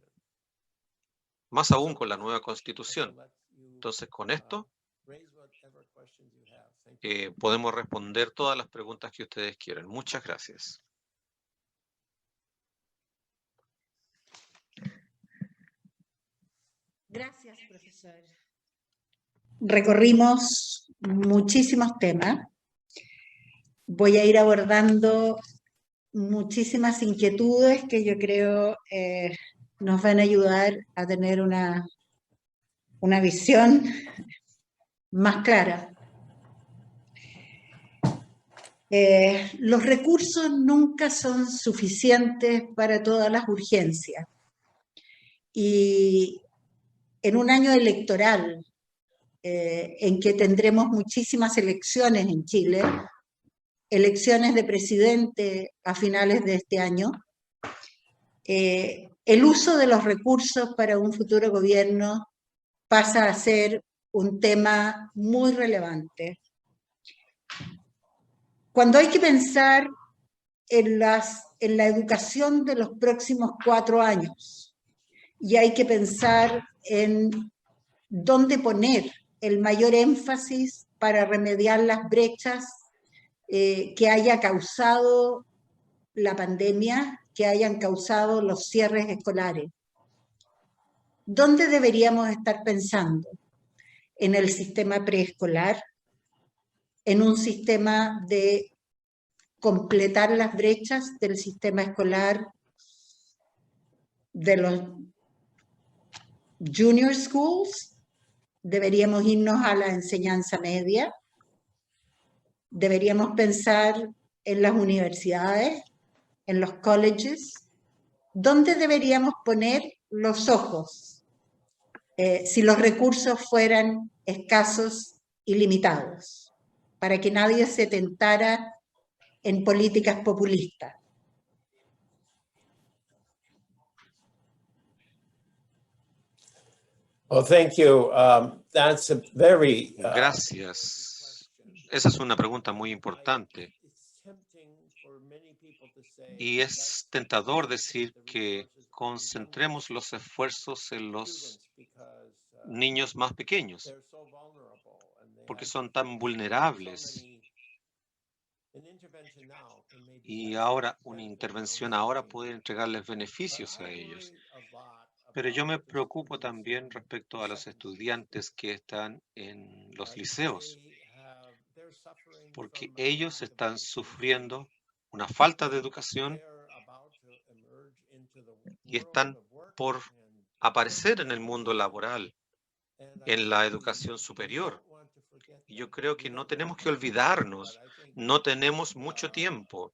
más aún con la nueva Constitución. Entonces, con esto podemos responder todas las preguntas que ustedes quieran. Muchas gracias. Gracias, profesor. Recorrimos muchísimos temas voy a ir abordando muchísimas inquietudes que yo creo nos van a ayudar a tener una visión más clara. Los recursos nunca son suficientes para todas las urgencias. Y en un año electoral, en que tendremos muchísimas elecciones en Chile, elecciones de presidente a finales de este año, el uso de los recursos para un futuro gobierno pasa a ser un tema muy relevante. Cuando hay que pensar en la educación de los próximos 4 años y hay que pensar en dónde poner el mayor énfasis para remediar las brechas que haya causado la pandemia, que hayan causado los cierres escolares. ¿Dónde deberíamos estar pensando? ¿En el sistema preescolar? ¿En un sistema de completar las brechas del sistema escolar de los junior schools? ¿Deberíamos irnos a la enseñanza media? ¿Deberíamos pensar en las universidades, en los colleges? ¿Dónde deberíamos poner los ojos si los recursos fueran escasos y limitados, para que nadie se tentara en políticas populistas? Well, thank you. That's a very Gracias. Esa es una pregunta muy importante. Y es tentador decir que concentremos los esfuerzos en los niños más pequeños, porque son tan vulnerables. Y ahora, una intervención ahora puede entregarles beneficios a ellos. Pero yo me preocupo también respecto a los estudiantes que están en los liceos, porque ellos están sufriendo una falta de educación y están por aparecer en el mundo laboral, en la educación superior. Y yo creo que no tenemos que olvidarnos, no tenemos mucho tiempo.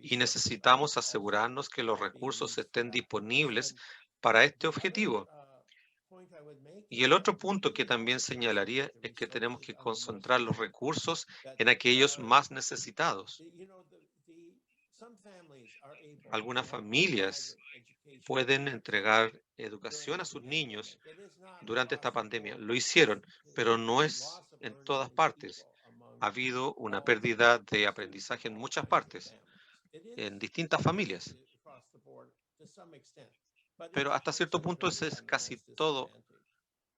Y necesitamos asegurarnos que los recursos estén disponibles para este objetivo. Y el otro punto que también señalaría es que tenemos que concentrar los recursos en aquellos más necesitados. Algunas familias pueden entregar educación a sus niños durante esta pandemia. Lo hicieron, pero no es en todas partes. Ha habido una pérdida de aprendizaje en muchas partes, en distintas familias. Pero hasta cierto punto ese es casi todo,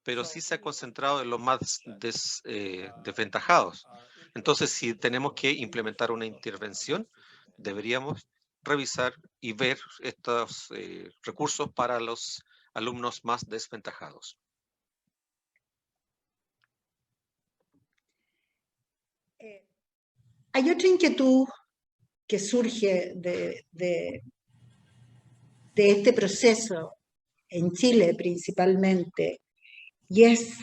pero sí se ha concentrado en los más desventajados. Entonces, si tenemos que implementar una intervención, deberíamos revisar y ver estos recursos para los alumnos más desventajados. Hay otra inquietud que surge de este proceso en Chile principalmente, y es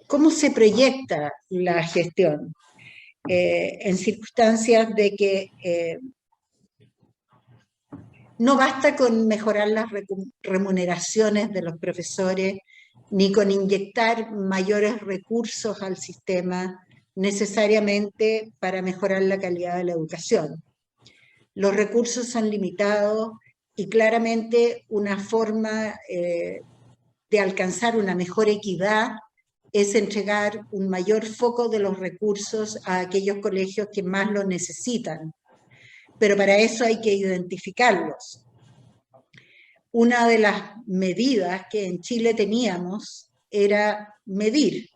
cómo se proyecta la gestión en circunstancias de que no basta con mejorar las remuneraciones de los profesores, ni con inyectar mayores recursos al sistema necesariamente para mejorar la calidad de la educación. Los recursos son limitados y claramente una forma de alcanzar una mejor equidad es entregar un mayor foco de los recursos a aquellos colegios que más lo necesitan. Pero para eso hay que identificarlos. Una de las medidas que en Chile teníamos era medir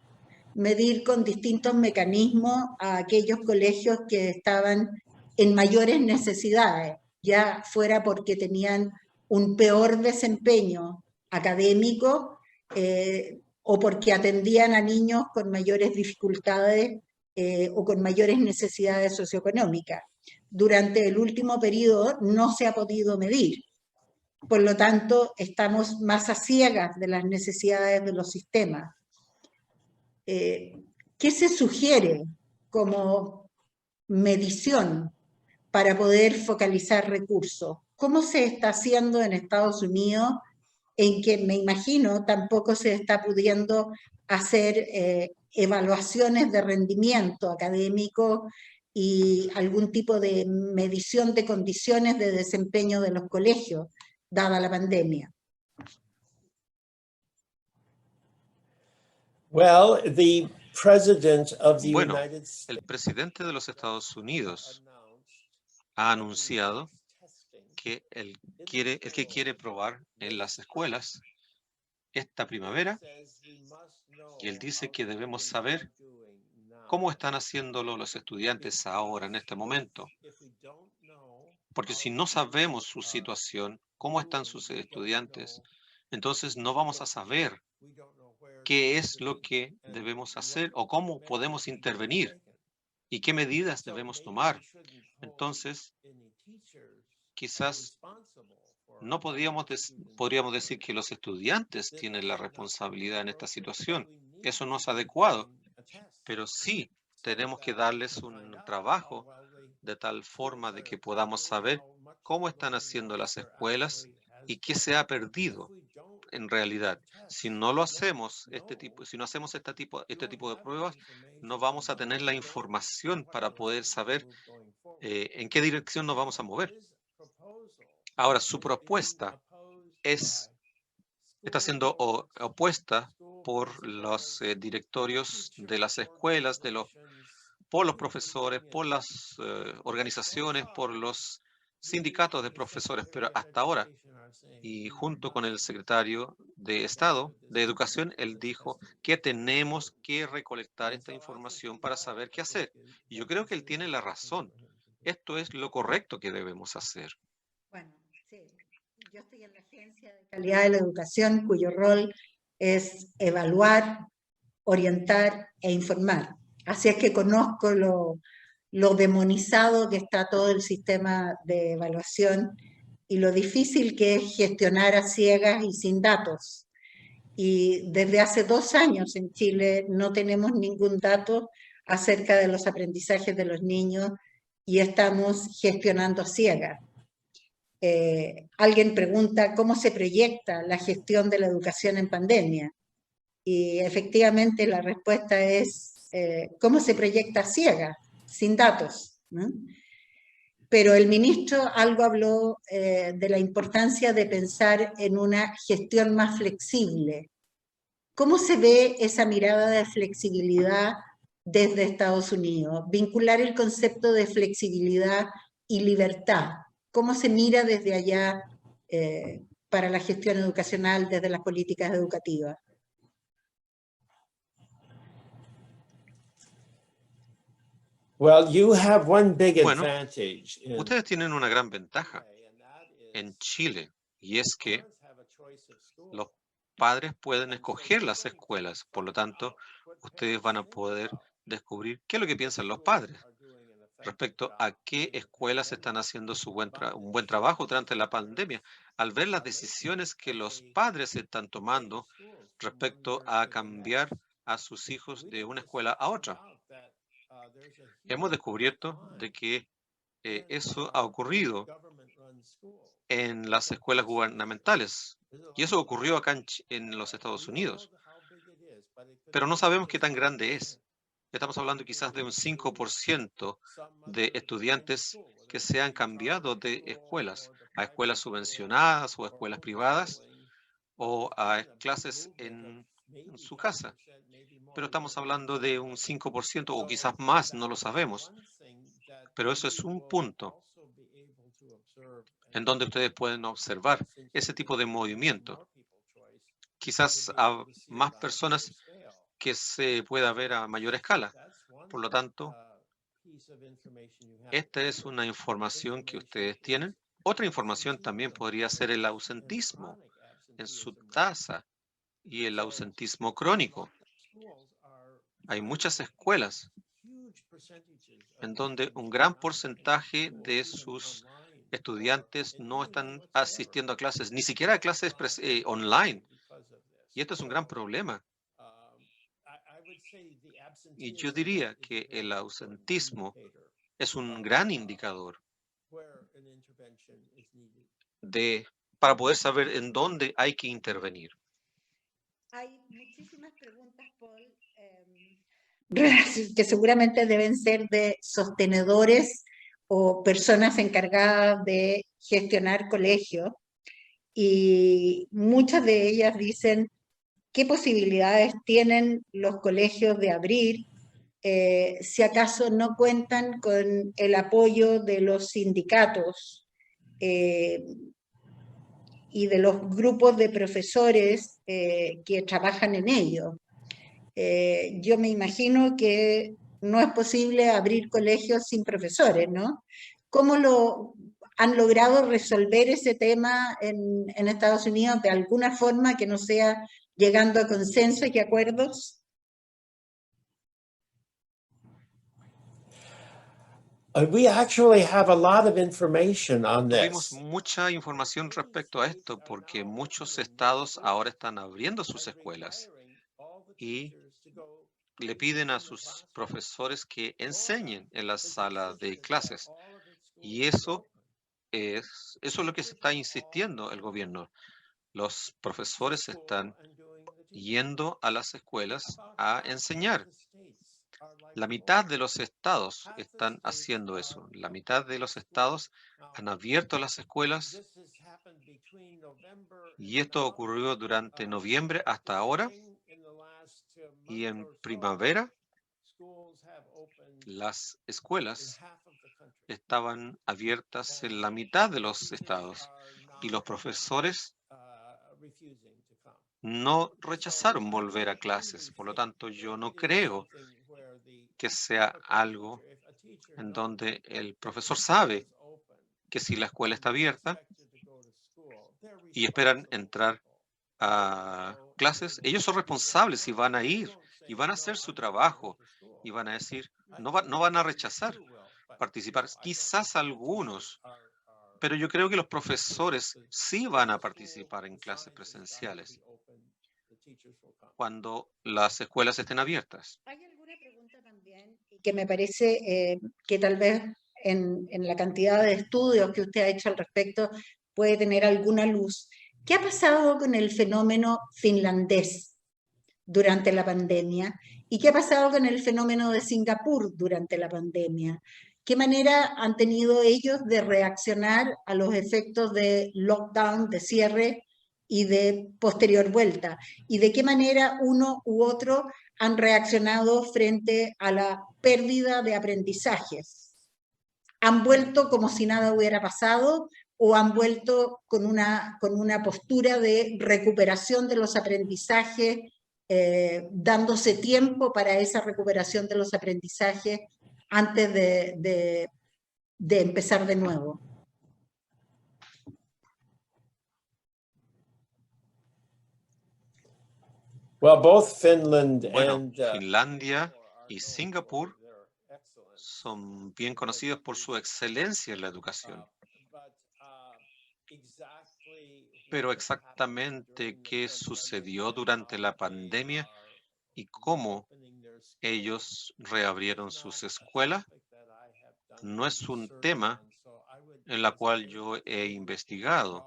con distintos mecanismos a aquellos colegios que estaban en mayores necesidades, ya fuera porque tenían un peor desempeño académico o porque atendían a niños con mayores dificultades o con mayores necesidades socioeconómicas. Durante el último periodo no se ha podido medir. Por lo tanto, estamos más a ciegas de las necesidades de los sistemas. ¿Qué se sugiere como medición para poder focalizar recursos? ¿Cómo se está haciendo en Estados Unidos, en que me imagino tampoco se está pudiendo hacer evaluaciones de rendimiento académico y algún tipo de medición de condiciones de desempeño de los colegios, dada la pandemia? Well, the president of the Bueno, United States el presidente de los Estados Unidos ha anunciado que él que quiere probar en las escuelas esta primavera, y él dice que debemos saber cómo están haciéndolo los estudiantes ahora, en este momento. Porque si no sabemos su situación, cómo están sus estudiantes, entonces no vamos a saber qué es lo que debemos hacer o cómo podemos intervenir y qué medidas debemos tomar. Entonces, quizás no podríamos decir que los estudiantes tienen la responsabilidad en esta situación. Eso no es adecuado, pero sí tenemos que darles un trabajo de tal forma de que podamos saber cómo están haciendo las escuelas y qué se ha perdido en realidad. Si no lo hacemos, si no hacemos este tipo de pruebas, no vamos a tener la información para poder saber en qué dirección nos vamos a mover. Ahora, su propuesta está siendo opuesta por los directorios de las escuelas, por los profesores, por las organizaciones, por los sindicatos de profesores, pero hasta ahora, y junto con el secretario de Estado de Educación, él dijo que tenemos que recolectar esta información para saber qué hacer. Y yo creo que él tiene la razón. Esto es lo correcto que debemos hacer. Bueno, sí. Yo estoy en la Agencia de Calidad de la Educación, cuyo rol es evaluar, orientar e informar. Así es que conozco lo demonizado que está todo el sistema de evaluación y lo difícil que es gestionar a ciegas y sin datos. Y desde hace 2 años en Chile no tenemos ningún dato acerca de los aprendizajes de los niños y estamos gestionando a ciegas. Alguien pregunta cómo se proyecta la gestión de la educación en pandemia. Y efectivamente la respuesta es cómo se proyecta a ciegas, sin datos, ¿no? Pero el ministro algo habló de la importancia de pensar en una gestión más flexible. ¿Cómo se ve esa mirada de flexibilidad desde Estados Unidos? Vincular el concepto de flexibilidad y libertad. ¿Cómo se mira desde allá para la gestión educacional, desde las políticas educativas? Well, you have one big Bueno, advantage in ustedes tienen una gran ventaja en Chile, y es que los padres pueden escoger las escuelas. Por lo tanto, ustedes van a poder descubrir qué es lo que piensan los padres respecto a qué escuelas están haciendo un buen trabajo durante la pandemia, al ver las decisiones que los padres están tomando respecto a cambiar a sus hijos de una escuela a otra. Hemos descubierto de que eso ha ocurrido en las escuelas gubernamentales, y eso ocurrió acá en los Estados Unidos, pero no sabemos qué tan grande es. Estamos hablando quizás de un 5% de estudiantes que se han cambiado de escuelas a escuelas subvencionadas o escuelas privadas o a clases en su casa. Pero estamos hablando de un 5% o quizás más, no lo sabemos. Pero eso es un punto en donde ustedes pueden observar ese tipo de movimiento. Quizás a más personas que se pueda ver a mayor escala. Por lo tanto, esta es una información que ustedes tienen. Otra información también podría ser el ausentismo en su tasa y el ausentismo crónico. Hay muchas escuelas en donde un gran porcentaje de sus estudiantes no están asistiendo a clases, ni siquiera a clases online. Y esto es un gran problema. Y yo diría que el ausentismo es un gran indicador para poder saber en dónde hay que intervenir. Hay muchísimas preguntas, Paul, que seguramente deben ser de sostenedores o personas encargadas de gestionar colegios, y muchas de ellas dicen qué posibilidades tienen los colegios de abrir si acaso no cuentan con el apoyo de los sindicatos y de los grupos de profesores que trabajan en ello. Yo me imagino que no es posible abrir colegios sin profesores, ¿no? ¿Cómo lo han logrado resolver ese tema en Estados Unidos de alguna forma que no sea llegando a consensos y acuerdos? We actually have a lot of information on Tuvimos this. mucha información respecto a esto porque muchos estados ahora están abriendo sus escuelas y le piden a sus profesores que enseñen en la sala de clases. Y eso es lo que se está insistiendo el gobierno. Los profesores están yendo a las escuelas a enseñar. La mitad de los estados están haciendo eso. La mitad de los estados han abierto las escuelas y esto ocurrió durante noviembre hasta ahora. Y en primavera las escuelas estaban abiertas en la mitad de los estados y los profesores no rechazaron volver a clases. Por lo tanto, yo no creo que sea algo en donde el profesor sabe que si la escuela está abierta y esperan entrar a clases, ellos son responsables y van a ir y van a hacer su trabajo y van a decir, no van a rechazar participar, quizás algunos, pero yo creo que los profesores sí van a participar en clases presenciales cuando las escuelas estén abiertas. Hay alguna pregunta también que me parece que tal vez en la cantidad de estudios que usted ha hecho al respecto puede tener alguna luz. ¿Qué ha pasado con el fenómeno finlandés durante la pandemia? ¿Y qué ha pasado con el fenómeno de Singapur durante la pandemia? ¿Qué manera han tenido ellos de reaccionar a los efectos de lockdown, de cierre y de posterior vuelta? ¿Y de qué manera uno u otro han reaccionado frente a la pérdida de aprendizajes? ¿Han vuelto como si nada hubiera pasado o han vuelto con una postura de recuperación de los aprendizajes, dándose tiempo para esa recuperación de los aprendizajes antes de empezar de nuevo? Well, both Finland Bueno, and Finlandia y Singapur son bien conocidos por su excelencia en la educación. Pero exactamente qué sucedió durante la pandemia y cómo ellos reabrieron sus escuelas no es un tema en la cual yo he investigado.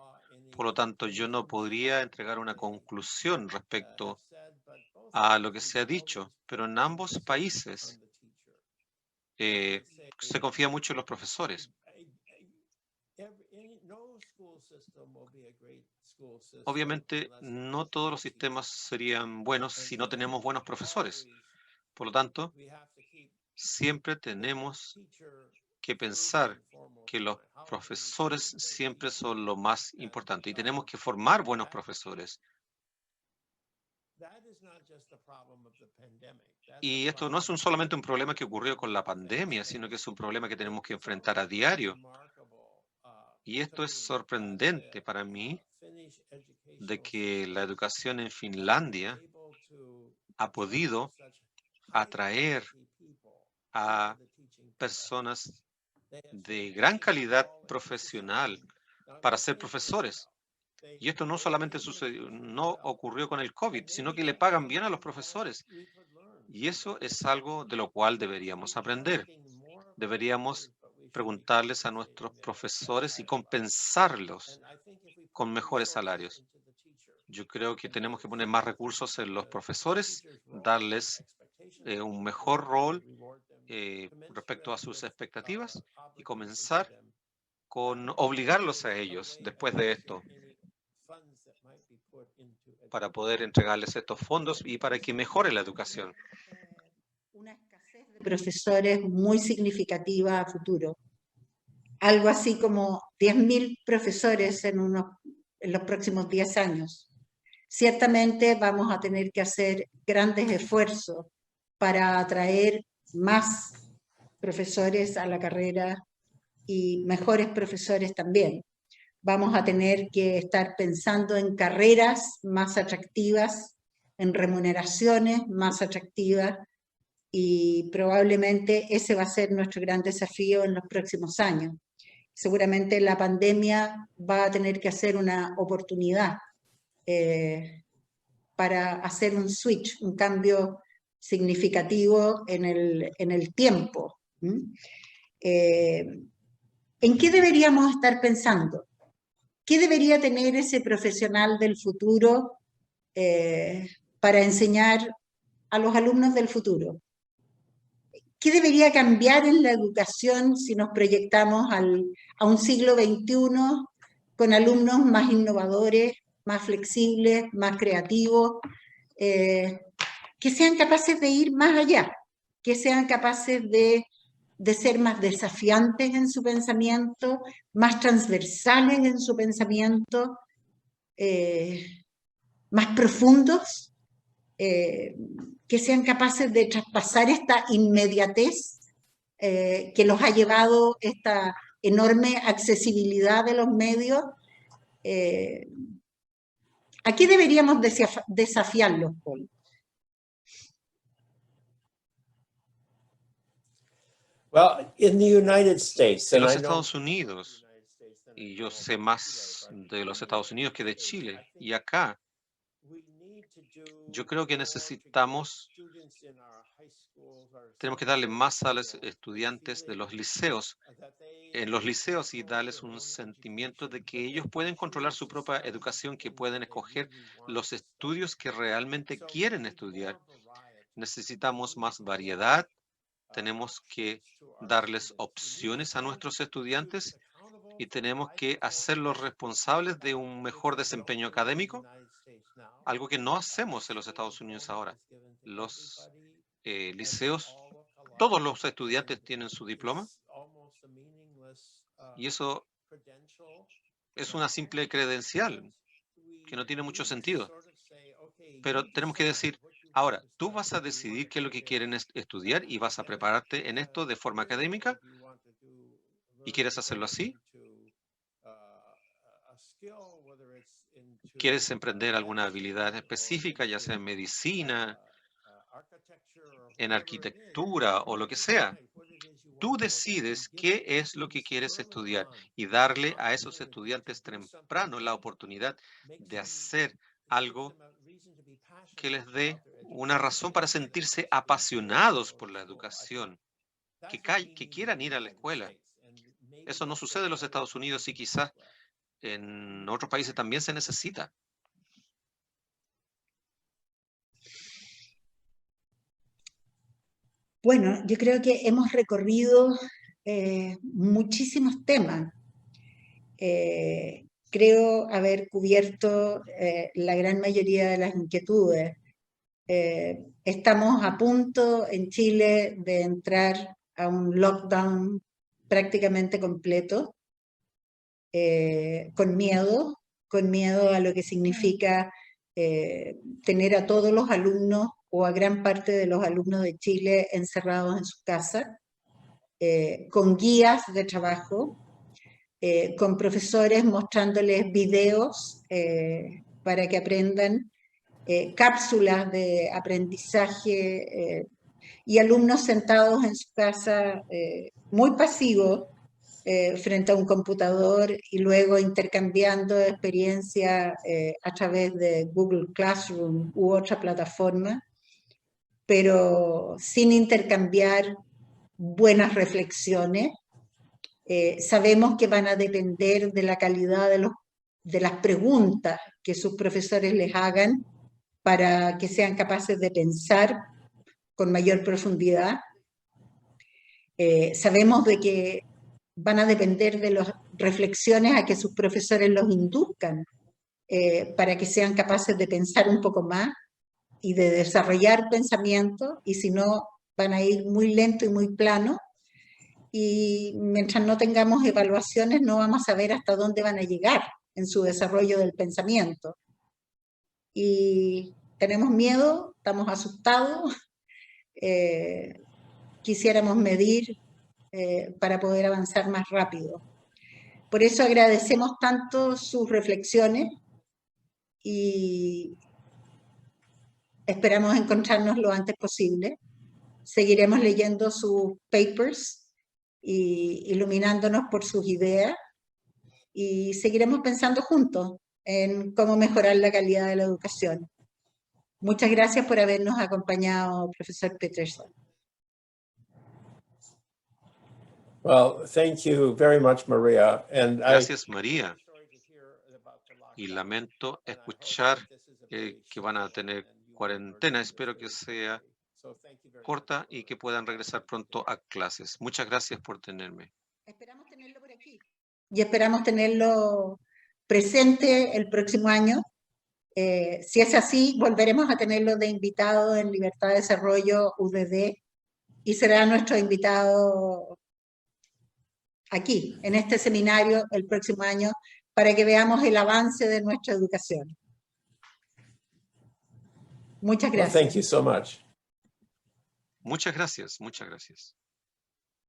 Por lo tanto, yo no podría entregar una conclusión respecto a lo que se ha dicho, pero en ambos países se confía mucho en los profesores. Obviamente, no todos los sistemas serían buenos si no tenemos buenos profesores. Por lo tanto, siempre tenemos que pensar que los profesores siempre son lo más importante y tenemos que formar buenos profesores. Y esto no es solamente un problema que ocurrió con la pandemia, sino que es un problema que tenemos que enfrentar a diario. Y esto es sorprendente para mí, de que la educación en Finlandia ha podido atraer a personas de gran calidad profesional para ser profesores. Y esto no solamente no ocurrió con el COVID, sino que le pagan bien a los profesores. Y eso es algo de lo cual deberíamos aprender. Deberíamos preguntarles a nuestros profesores y compensarlos con mejores salarios. Yo creo que tenemos que poner más recursos en los profesores, darles un mejor rol respecto a sus expectativas y comenzar con obligarlos a ellos después de esto para poder entregarles estos fondos y para que mejore la educación. Una escasez de profesores muy significativa a futuro. Algo así como 10.000 profesores en los próximos 10 años. Ciertamente vamos a tener que hacer grandes esfuerzos para atraer más profesores a la carrera y mejores profesores también. Vamos a tener que estar pensando en carreras más atractivas, en remuneraciones más atractivas, y probablemente ese va a ser nuestro gran desafío en los próximos años. Seguramente la pandemia va a tener que hacer una oportunidad para hacer un switch, un cambio significativo en el tiempo. ¿En qué deberíamos estar pensando? ¿Qué debería tener ese profesional del futuro para enseñar a los alumnos del futuro? ¿Qué debería cambiar en la educación si nos proyectamos a un siglo XXI con alumnos más innovadores, más flexibles, más creativos, que sean capaces de ir más allá, que sean capaces de ser más desafiantes en su pensamiento, más transversales en su pensamiento, más profundos, que sean capaces de traspasar esta inmediatez que los ha llevado esta enorme accesibilidad de los medios. ¿A qué deberíamos desafiarlos, Paul? Well, in the United States, En los Estados Unidos, y yo sé más de los Estados Unidos que de Chile, y acá, yo creo que tenemos que darle más a los estudiantes de los liceos, en los liceos, y darles un sentimiento de que ellos pueden controlar su propia educación, que pueden escoger los estudios que realmente quieren estudiar. Necesitamos más variedad. Tenemos que darles opciones a nuestros estudiantes y tenemos que hacerlos responsables de un mejor desempeño académico, algo que no hacemos en los Estados Unidos ahora. Los liceos, todos los estudiantes tienen su diploma y eso es una simple credencial que no tiene mucho sentido. Pero tenemos que decir, ahora, tú vas a decidir qué es lo que quieren estudiar y vas a prepararte en esto de forma académica y quieres hacerlo así. ¿Quieres emprender alguna habilidad específica, ya sea en medicina, en arquitectura o lo que sea? Tú decides qué es lo que quieres estudiar y darle a esos estudiantes temprano la oportunidad de hacer algo que les dé una razón para sentirse apasionados por la educación, que quieran ir a la escuela. Eso no sucede en los Estados Unidos y quizás en otros países también se necesita. Bueno, yo creo que hemos recorrido muchísimos temas. Creo haber cubierto la gran mayoría de las inquietudes. Estamos a punto en Chile de entrar a un lockdown prácticamente completo, con miedo a lo que significa tener a todos los alumnos o a gran parte de los alumnos de Chile encerrados en su casa, con guías de trabajo, con profesores mostrándoles videos para que aprendan, cápsulas de aprendizaje y alumnos sentados en su casa muy pasivos frente a un computador y luego intercambiando experiencia a través de Google Classroom u otra plataforma, pero sin intercambiar buenas reflexiones. Sabemos que van a depender de la calidad de las preguntas que sus profesores les hagan para que sean capaces de pensar con mayor profundidad. Sabemos de que van a depender de las reflexiones a que sus profesores los induzcan para que sean capaces de pensar un poco más y de desarrollar pensamiento, y si no, van a ir muy lento y muy plano, y mientras no tengamos evaluaciones no vamos a saber hasta dónde van a llegar en su desarrollo del pensamiento. Y tenemos miedo, estamos asustados, quisiéramos medir para poder avanzar más rápido. Por eso agradecemos tanto sus reflexiones y esperamos encontrarnos lo antes posible. Seguiremos leyendo sus papers y iluminándonos por sus ideas, y seguiremos pensando juntos en cómo mejorar la calidad de la educación. Muchas gracias por habernos acompañado, profesor Peterson. Well, thank you very much, Maria. And Gracias, María. Y lamento escuchar que van a tener cuarentena. Espero que sea corta y que puedan regresar pronto a clases. Muchas gracias por tenerme. Esperamos tenerlo por aquí. Y esperamos tenerlo presente el próximo año. Si es así, volveremos a tenerlo de invitado en Libertad de Desarrollo UDD, y será nuestro invitado aquí, en este seminario, el próximo año, para que veamos el avance de nuestra educación. Muchas gracias. well, thank you so much. Muchas gracias, muchas gracias.